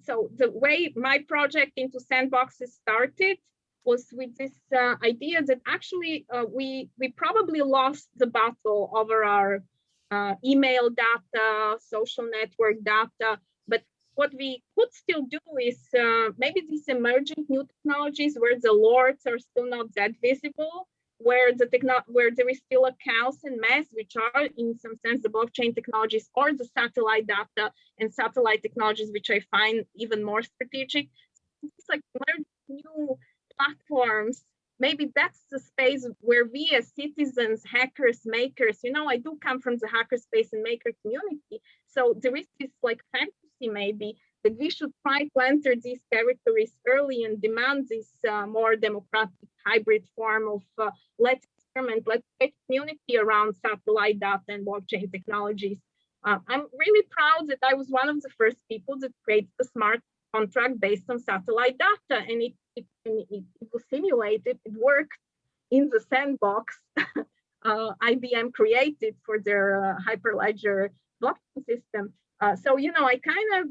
So the way my project into sandboxes started was with this idea that actually we probably lost the battle over our email data, social network data. But what we could still do is maybe these emerging new technologies where the lords are still not that visible, where there is still a chaos and mess, which are in some sense the blockchain technologies or the satellite data and satellite technologies, which I find even more strategic. It's like new platforms. Maybe that's the space where we as citizens, hackers, makers, you know, I do come from the hacker space and maker community. So there is this like fantasy maybe that we should try to enter these territories early and demand this more democratic hybrid form of let's experiment, let's create community around satellite data and blockchain technologies. I'm really proud that I was one of the first people that created a smart contract based on satellite data, and it was simulated, it worked in the sandbox IBM created for their Hyperledger blockchain system. So, you know, I kind of,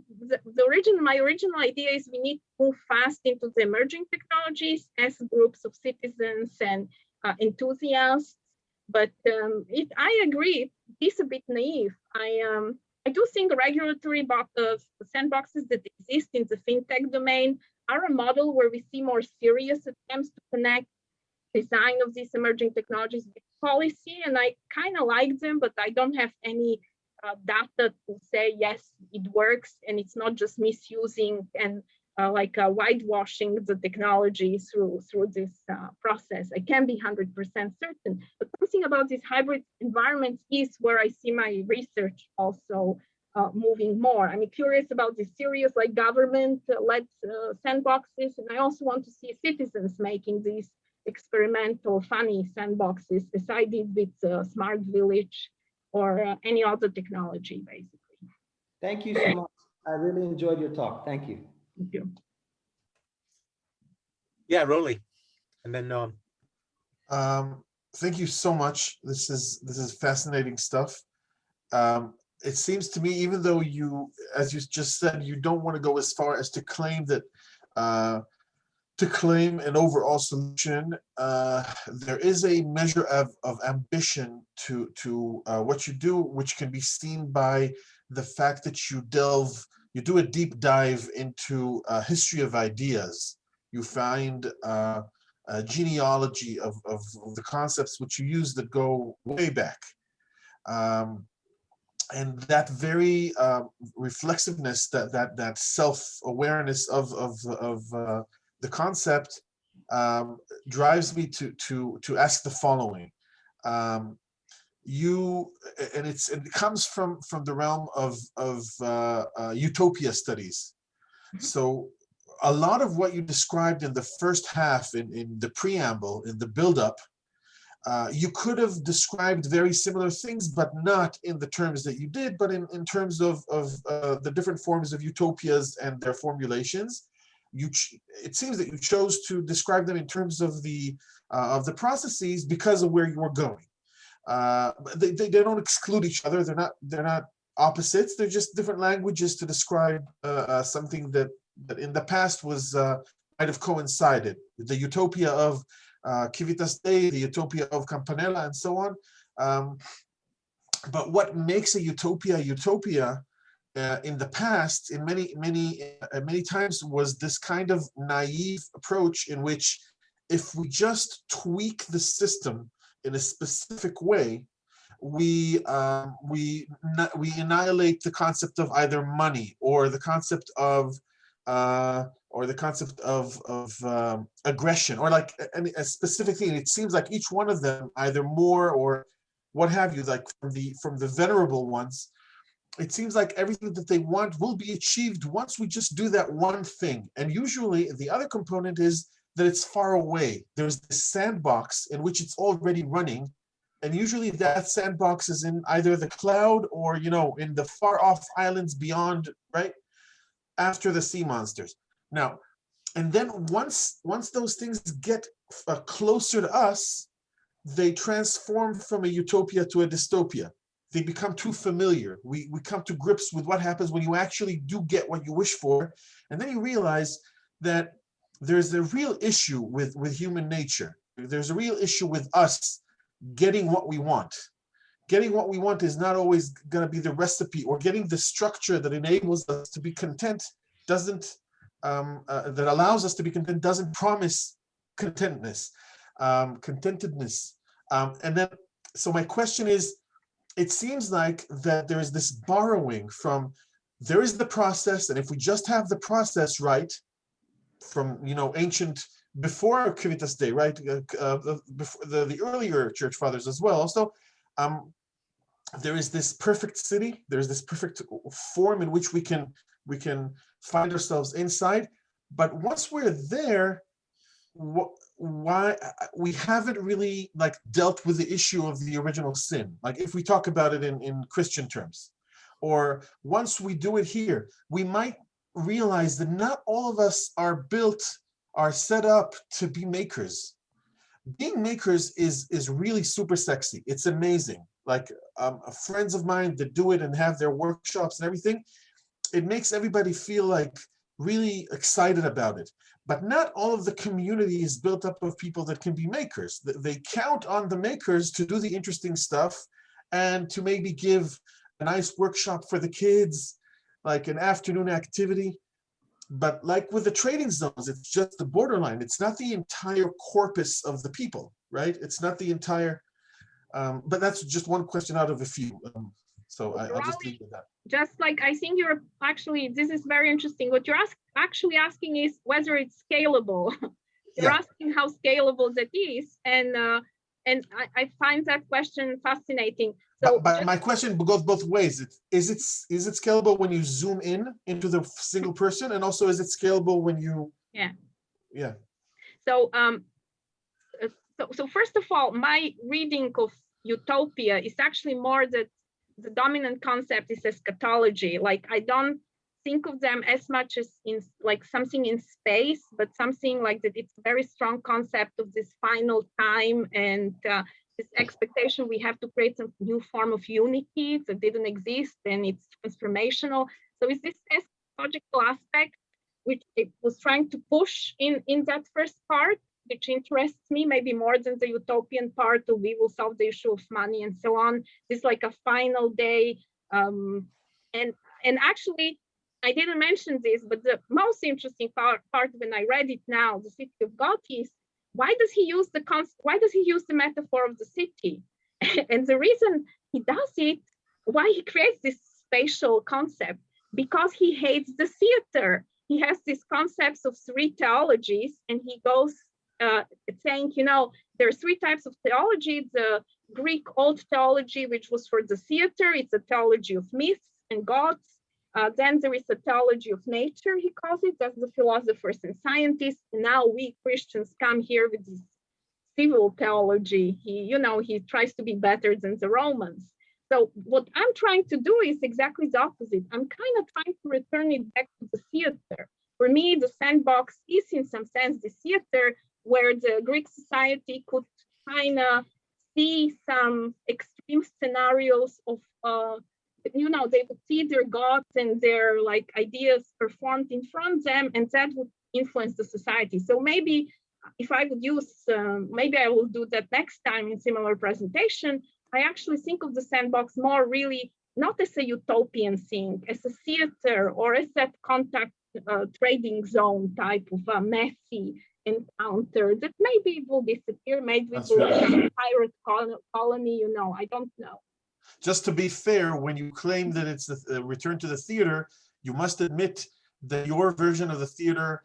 my original idea is we need to move fast into the emerging technologies as groups of citizens and enthusiasts. But I agree, it's a bit naive. I do think regulatory sandboxes that exist in the fintech domain are a model where we see more serious attempts to connect design of these emerging technologies with policy, and I kind of like them, but I don't have any data to say yes, it works, and it's not just misusing and whitewashing the technology through this process. I can't be 100% certain, but something about these hybrid environments is where I see my research also moving more. I'm curious about the serious like government-led sandboxes, and I also want to see citizens making these experimental, funny sandboxes, as I did with Smart Village or any other technology, basically. Thank you so much. I really enjoyed your talk. Thank you. Thank you. Yeah, Rolly. And then thank you so much. This is fascinating stuff. It seems to me, even though you, as you just said, you don't want to go as far as to claim that to claim an overall solution, there is a measure of ambition to what you do, which can be seen by the fact that you do a deep dive into a history of ideas. You find a genealogy of the concepts which you use that go way back. And that very reflexiveness, that self-awareness of the concept drives me to ask the following. It comes from the realm of utopia studies. So a lot of what you described in the first half, in the preamble, in the buildup, you could have described very similar things, but not in the terms that you did, but in terms of the different forms of utopias and their formulations. It seems that you chose to describe them in terms of the processes because of where you were going. They don't exclude each other. They're not opposites. They're just different languages to describe something that in the past was might have coincided. The utopia of Civitas Dei, the utopia of Campanella, and so on. But what makes a utopia in the past, in many times, was this kind of naive approach in which, if we just tweak the system in a specific way, we annihilate the concept of either money or the concept of aggression, or like a specific thing. It seems like each one of them, either more or what have you, like from the venerable ones, it seems like everything that they want will be achieved once we just do that one thing. And usually the other component is that it's far away. There's this sandbox in which it's already running. And usually that sandbox is in either the cloud or, in the far off islands beyond, right? After the sea monsters. Now, and then once those things get closer to us, they transform from a utopia to a dystopia. They become too familiar. We come to grips with what happens when you actually do get what you wish for. And then you realize that there's a real issue with human nature. There's a real issue with us getting what we want. Getting what we want is not always going to be the recipe, or getting the structure that enables us to be content that allows us to be content doesn't promise contentedness. And then, so my question is, it seems like that there is this borrowing from, there is the process, and if we just have the process right, from ancient, before Civitas Dei, right, before the earlier church fathers as well. Also, there is this perfect city. There is this perfect form in which we can We can find ourselves inside. But once we're there, why we haven't really like dealt with the issue of the original sin. Like if we talk about it in Christian terms, or once we do it here, we might realize that not all of us are set up to be makers. Being makers is really super sexy. It's amazing. Like friends of mine that do it and have their workshops and everything, it makes everybody feel like really excited about it. But not all of the community is built up of people that can be makers. They count on the makers to do the interesting stuff and to maybe give a nice workshop for the kids, like an afternoon activity. But like with the trading zones, it's just the borderline. It's not the entire corpus of the people, right? It's not the entire, but that's just one question out of a few. So I'll just leave it at that. Just like I think you're actually, this is very interesting. What you're actually asking is whether it's scalable. You're asking how scalable that is, and I find that question fascinating. So, but my question goes both ways. Is it scalable when you zoom in into the single person, and also is it scalable when you? Yeah. So so first of all, my reading of utopia is actually more that the dominant concept is eschatology. Like I don't think of them as much as in like something in space, but something like that. It's a very strong concept of this final time and this expectation we have to create some new form of unity that didn't exist, and it's transformational. So it's this eschatological aspect which it was trying to push in that first part, which interests me maybe more than the utopian part of we will solve the issue of money and so on. It's like a final day. And actually, I didn't mention this, but the most interesting part when I read it now, the city of God, is why does he use the metaphor of the city? And the reason he does it, why he creates this spatial concept, because he hates the theater. He has these concepts of three theologies, and he goes saying, there are three types of theology. The Greek old theology, which was for the theater, it's a theology of myths and gods. Then there is a theology of nature, he calls it, that's the philosophers and scientists. And now we Christians come here with this civil theology. He tries to be better than the Romans. So what I'm trying to do is exactly the opposite. I'm kind of trying to return it back to the theater. For me, the sandbox is in some sense the theater, where the Greek society could kind of see some extreme scenarios of, they would see their gods and their like ideas performed in front of them, and that would influence the society. So maybe if I would use, maybe I will do that next time in similar presentation. I actually think of the sandbox more really not as a utopian thing, as a theater or as that contact trading zone type of a messy encounter that maybe will disappear, maybe it will become a pirate colony, I don't know. Just to be fair, when you claim that it's a return to the theater, you must admit that your version of the theater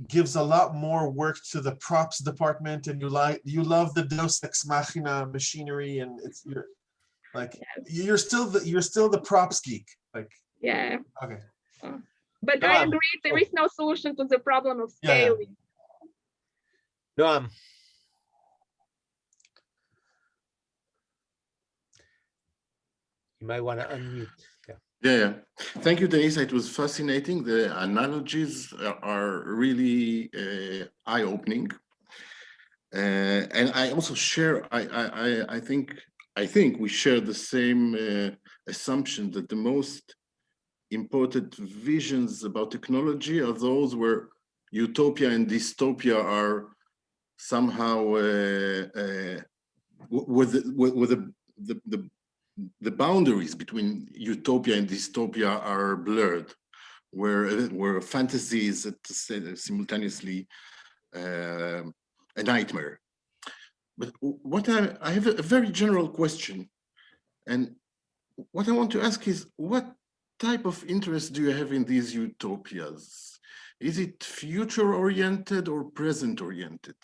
gives a lot more work to the props department, and you love the Deus Ex Machina machinery, and you're still the props geek. Like okay. But I agree, there is no solution to the problem of scaling. No, you might want to unmute. Yeah. Thank you, Denisa. It was fascinating. The analogies are really eye-opening, and I also share. I think we share the same assumption that the most important visions about technology are those where utopia and dystopia are somehow with the boundaries between utopia and dystopia are blurred, where fantasy is simultaneously a nightmare. But what I have a very general question, and what I want to ask is, what type of interest do you have in these utopias? Is it future-oriented or present-oriented?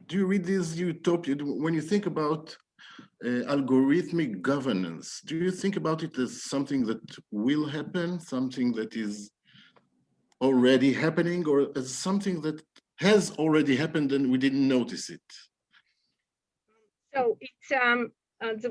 Do you read these utopias, when you think about algorithmic governance, do you think about it as something that will happen, something that is already happening, or as something that has already happened and we didn't notice it? So it's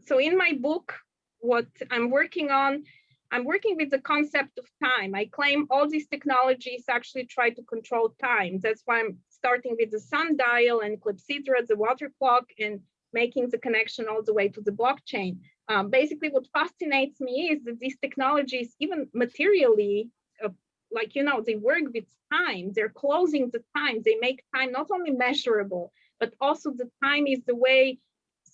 so in my book, what I'm working on, I'm working with the concept of time. I claim all these technologies actually try to control time. That's why I'm starting with the sundial and clepsydra, the water clock, and making the connection all the way to the blockchain. Basically, what fascinates me is that these technologies, even materially, like, you know, they work with time. They're closing the time. They make time not only measurable, but also the time is the way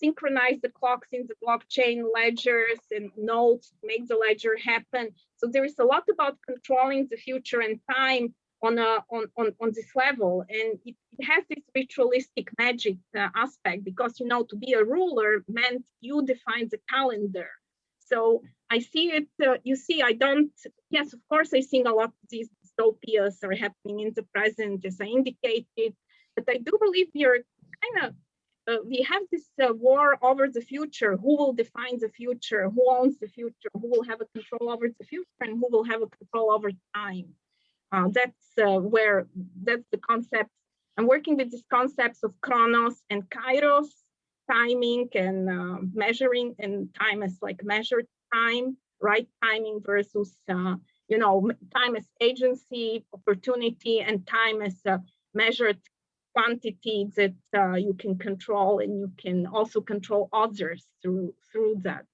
synchronize the clocks in the blockchain ledgers and nodes, make the ledger happen. So there is a lot about controlling the future and time on this level, and it has this ritualistic magic aspect, because, you know, to be a ruler meant you define the calendar. So I see it. You see, I don't. Yes, of course, I think a lot of these dystopias are happening in the present, as I indicated, but I do believe we are kind of. We have this war over the future. Who will define the future? Who owns the future? Who will have a control over the future, and who will have a control over time? That's the concept. I'm working with these concepts of chronos and kairos, timing and measuring, and time as like measured time, right timing versus, you know, time as agency, opportunity, and time as measured quantity that you can control, and you can also control others through that.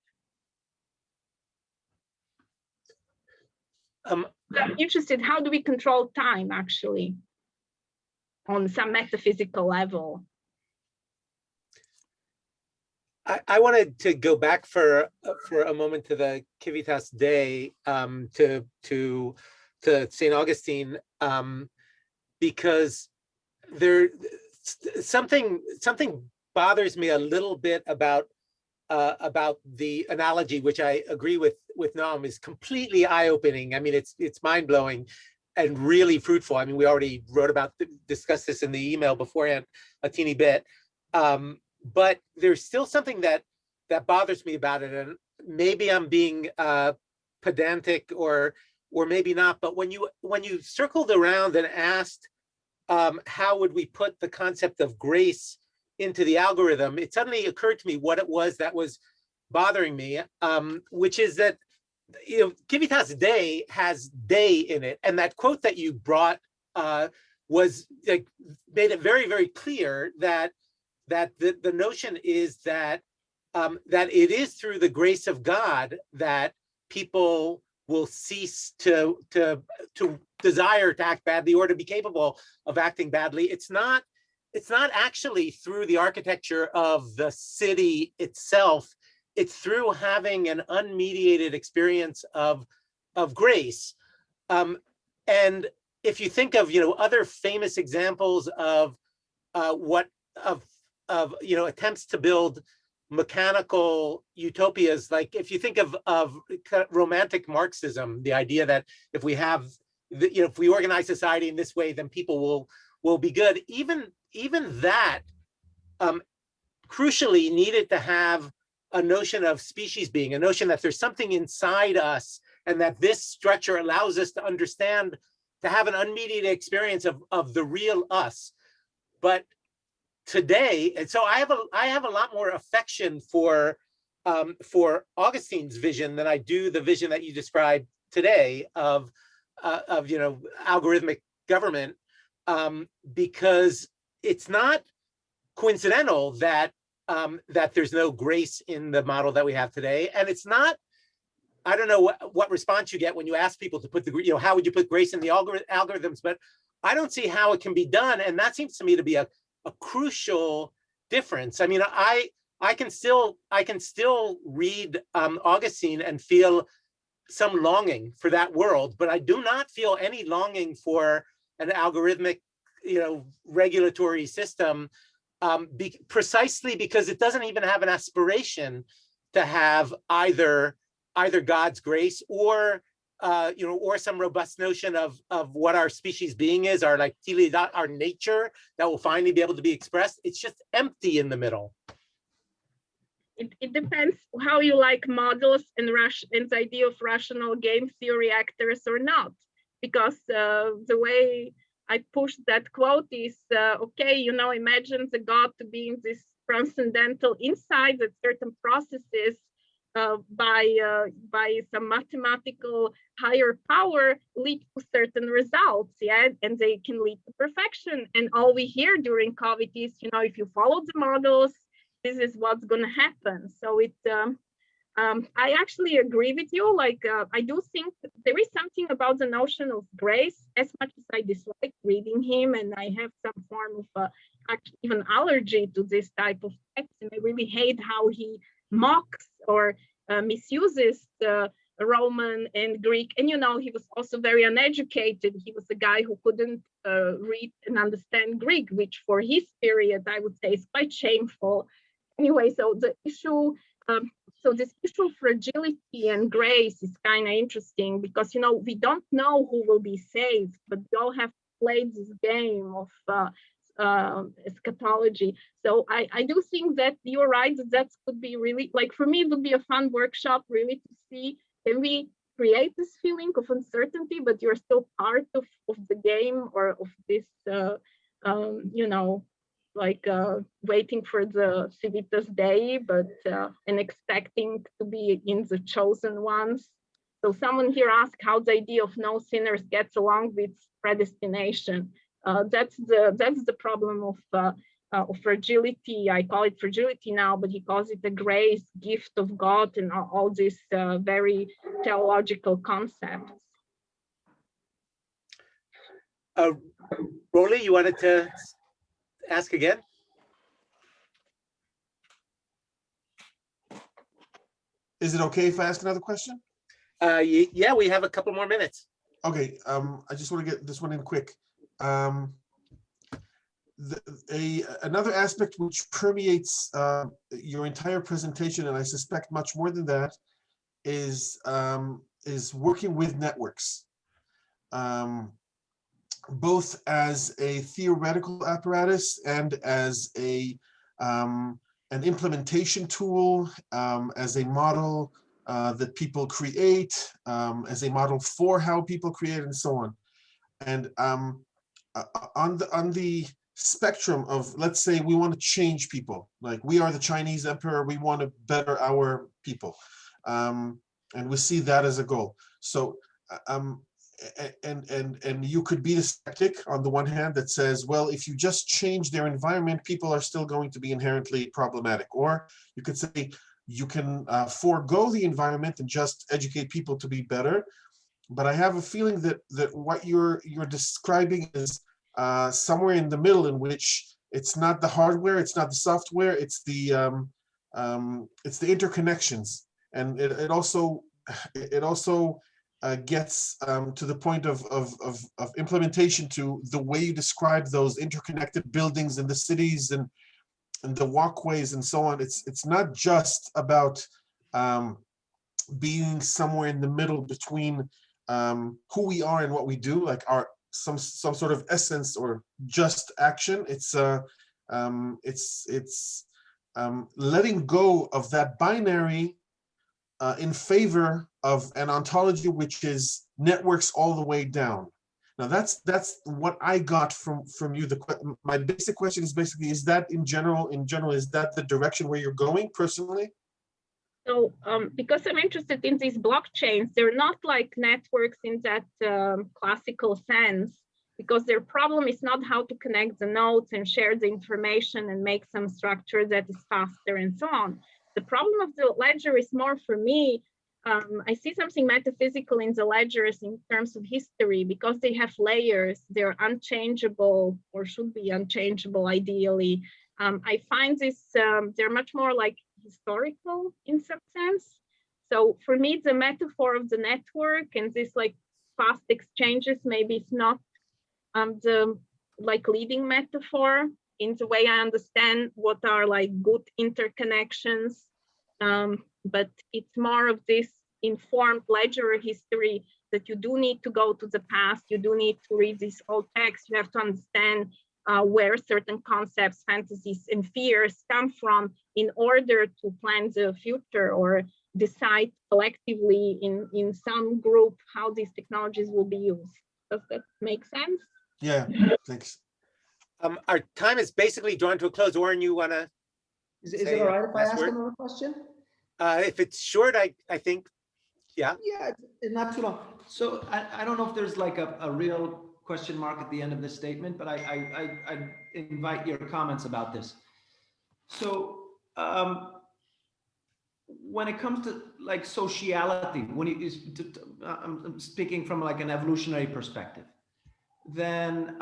I'm interested, how do we control time actually on some metaphysical level? I wanted to go back for a moment to the Civitas Dei, to St. Augustine, because there something bothers me a little bit about the analogy, which I agree with Noam, is completely eye-opening. I mean, it's mind-blowing and really fruitful. I mean, we already discussed this in the email beforehand a teeny bit, but there's still something that bothers me about it, and maybe I'm being pedantic or maybe not. But when you circled around and asked, how would we put the concept of grace into the algorithm, it suddenly occurred to me what it was that was bothering me, which is that, you know, Civitas Dei has Dei in it, and that quote that you brought was like made it very, very clear that the notion is that that it is through the grace of God that people will cease to desire to act badly or to be capable of acting badly. It's not actually through the architecture of the city itself. It's through having an unmediated experience of grace. And if you think of, you know, other famous examples of you know, attempts to build mechanical utopias, like if you think of romantic Marxism, the idea that if we have, you know, if we organize society in this way, then people will be good. Even that crucially needed to have a notion of species being, a notion that there's something inside us, and that this structure allows us to understand, to have an unmediated experience of the real us. But today, and so I have a lot more affection for Augustine's vision than I do the vision that you described today of you know, algorithmic government, because it's not coincidental that that there's no grace in the model that we have today, and it's not. I don't know what response you get when you ask people to put the, you know, how would you put grace in the algorithms, but I don't see how it can be done, and that seems to me to be a crucial difference. I mean, I can still read Augustine and feel some longing for that world, but I do not feel any longing for an algorithmic, you know, regulatory system, precisely because it doesn't even have an aspiration to have either God's grace or you know, or some robust notion of what our species being is, our nature that will finally be able to be expressed. It's just empty in the middle. It depends how you like models and the idea of rational game theory actors or not. because the way I pushed that quote is, okay, imagine the God to be in this transcendental insight that certain processes by some mathematical higher power lead to certain results, yeah, and they can lead to perfection. And all we hear during COVID is, if you follow the models, this is what's going to happen. So I actually agree with you. Like, I do think there is something about the notion of grace, as much as I dislike reading him, and I have some form of even allergy to this type of text, and I really hate how he mocks or misuses the Roman and Greek. And, he was also very uneducated. He was a guy who couldn't read and understand Greek, which for his period, I would say, is quite shameful. Anyway, so the issue, so this issue of fragility and grace is kind of interesting because, we don't know who will be saved, but we all have played this game of eschatology. So I do think that you're right, that could be really, like, for me, it would be a fun workshop really to see, can we create this feeling of uncertainty, but you're still part of the game, or of this, waiting for the Civitas Dei, but and expecting to be in the chosen ones. So someone here asked how the idea of no sinners gets along with predestination. That's the problem of fragility. I call it fragility now, but he calls it a grace, gift of God, and all these very theological concepts. Rolly, you wanted to ask again? Is it okay if I ask another question? Yeah, we have a couple more minutes. Okay, I just want to get this one in quick. Another aspect which permeates your entire presentation, and I suspect much more than that, is working with networks, both as a theoretical apparatus and as an implementation tool, as a model that people create, as a model for how people create, and so on. And on the spectrum of, let's say we want to change people, like we are the Chinese emperor, we want to better our people, and we see that as a goal. So and you could be the skeptic on the one hand that says, well, if you just change their environment, people are still going to be inherently problematic. Or you could say you can forego the environment and just educate people to be better. But I have a feeling that what you're describing is somewhere in the middle, in which it's not the hardware, it's not the software, it's the interconnections, and it also gets to the point of implementation, to the way you describe those interconnected buildings in the cities and the walkways and so on. It's not just about being somewhere in the middle between who we are and what we do, like some sort of essence or just action. It's letting go of that binary in favor of an ontology which is networks all the way down. Now that's what I got from you. My basic question is basically, is that in general, is that the direction where you're going personally? So because I'm interested in these blockchains, they're not like networks in that classical sense, because their problem is not how to connect the nodes and share the information and make some structure that is faster and so on. The problem of the ledger is more, for me, I see something metaphysical in the ledgers in terms of history, because they have layers, they're unchangeable, or should be unchangeable ideally. I find this, they're much more like historical in some sense. So for me, the metaphor of the network and this like fast exchanges, maybe it's not the like leading metaphor in the way I understand what are like good interconnections. But it's more of this informed ledger history that you do need to go to the past, you do need to read these old texts, you have to understand where certain concepts, fantasies, and fears come from in order to plan the future or decide collectively in some group how these technologies will be used. Does that make sense? Yeah, thanks. Our time is basically drawn to a close. Oren, you want to? Is it all right if I ask another question? If it's short, I think, yeah. Yeah, it's not too long. So I don't know if there's like a real question mark at the end of this statement, but I invite your comments about this. So when it comes to like sociality, when I'm speaking from like an evolutionary perspective, then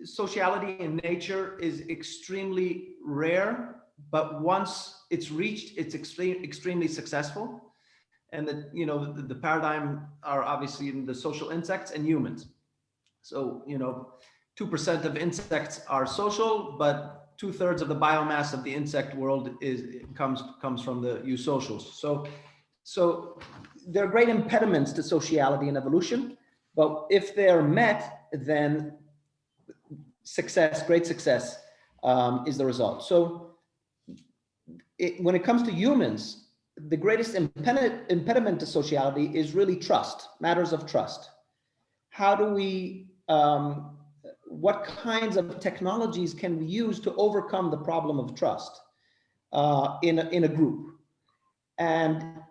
sociality in nature is extremely rare, but once it's reached, it's extremely successful. And the paradigm are obviously in the social insects and humans. So 2% of insects are social, but 2/3 of the biomass of the insect world comes from the eusocials. So there are great impediments to sociality and evolution, but if they are met, then great success is the result. So when it comes to humans, the greatest impediment to sociality is really trust, matters of trust. How do we, what kinds of technologies can we use to overcome the problem of trust in a group? And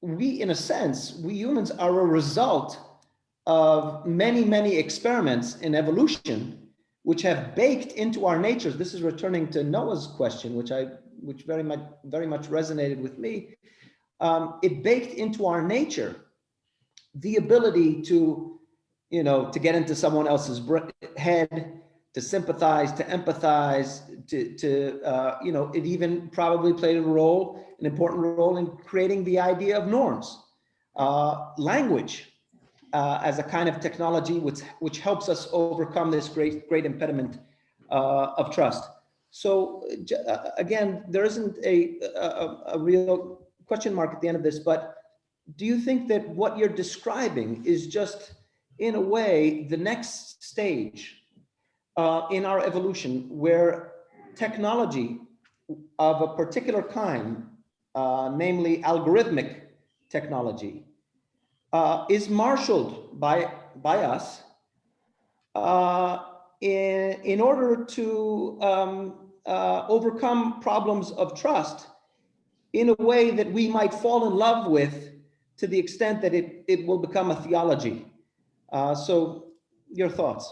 we, in a sense, we humans are a result of many, many experiments in evolution, which have baked into our natures. This is returning to Noah's question, which very much resonated with me. It baked into our nature the ability to get into someone else's head, to sympathize, to empathize, it even probably played an important role in creating the idea of norms, language as a kind of technology which helps us overcome this great impediment of trust. So again, there isn't a real question mark at the end of this, but do you think that what you're describing is just, in a way, the next stage in our evolution, where technology of a particular kind, namely algorithmic technology, is marshaled by us in order to overcome problems of trust in a way that we might fall in love with, to the extent that it will become a theology. So your thoughts?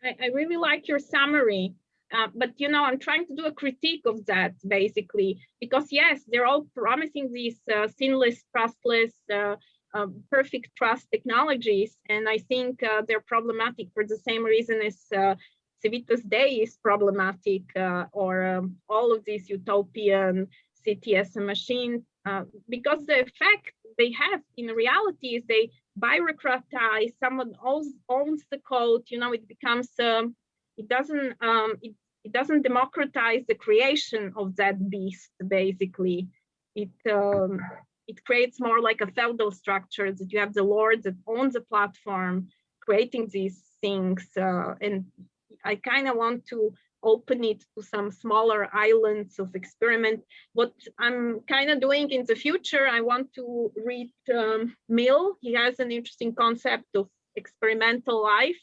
I really like your summary, but I'm trying to do a critique of that, basically, because yes, they're all promising these sinless, trustless, perfect trust technologies, and I think they're problematic for the same reason as Civitas Dei is problematic, or all of these utopian STS machines, because the effect they have in reality is they bureaucratize. Someone owns the code. It becomes it doesn't democratize the creation of that beast. Basically, it creates more like a feudal structure, that you have the lord that owns the platform creating these things, and I kind of want to open it to some smaller islands of experiment. What I'm kind of doing in the future, I want to read Mill. He has an interesting concept of experimental life.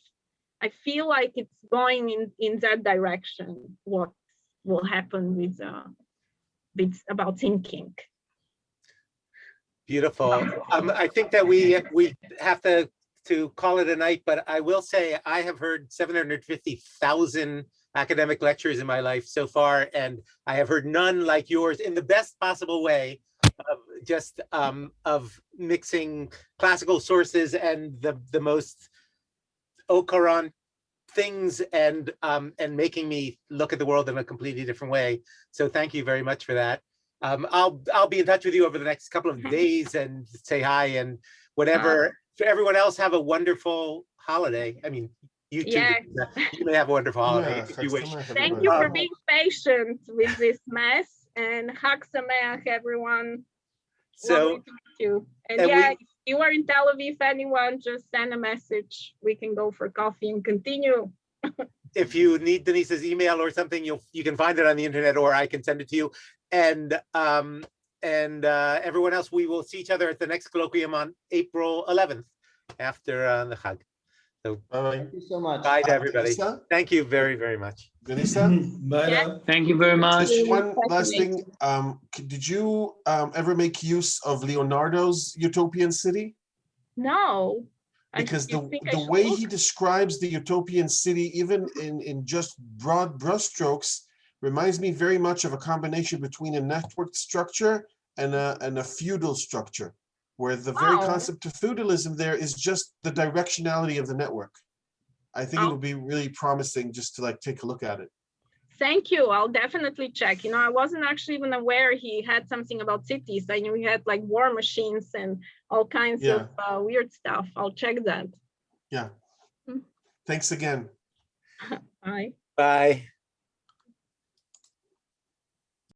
I feel like it's going in that direction, what will happen with bits about thinking. Beautiful. I think that we have to call it a night, but I will say I have heard 750,000 academic lectures in my life so far, and I have heard none like yours in the best possible way, of mixing classical sources and the most au courant things, and making me look at the world in a completely different way. So thank you very much for that. I'll be in touch with you over the next couple of days and say hi and whatever. For everyone else, have a wonderful holiday. I mean, you too. Yeah. You may have a wonderful holiday if you wish. Thank you for being patient with this mess, and Chag Sameach, everyone. So, you. And yeah, if you are in Tel Aviv, anyone, just send a message. We can go for coffee and continue. If you need Denisa's email or something, you can find it on the internet, or I can send it to you. And everyone else, we will see each other at the next colloquium on April 11th. after the Chag. So Thank you so much. bye to everybody. Denisa? Thank you very, very much. Denisa? Bye Yes. now. Thank you very much. Just one last thing. Did you ever make use of Leonardo's utopian city? No. Because You think I the should way look? he describes the utopian city, even in just broad brushstrokes, reminds me very much of a combination between a networked structure and a feudal structure, where the very Wow. concept of feudalism there is just the directionality of the network. I think it Oh. would be really promising just to like take a look at it. Thank you. I'll definitely check. You know, I wasn't actually even aware he had something about cities. I knew he had like war machines and all kinds of weird stuff. I'll check that. Yeah. Thanks again. Bye. Bye.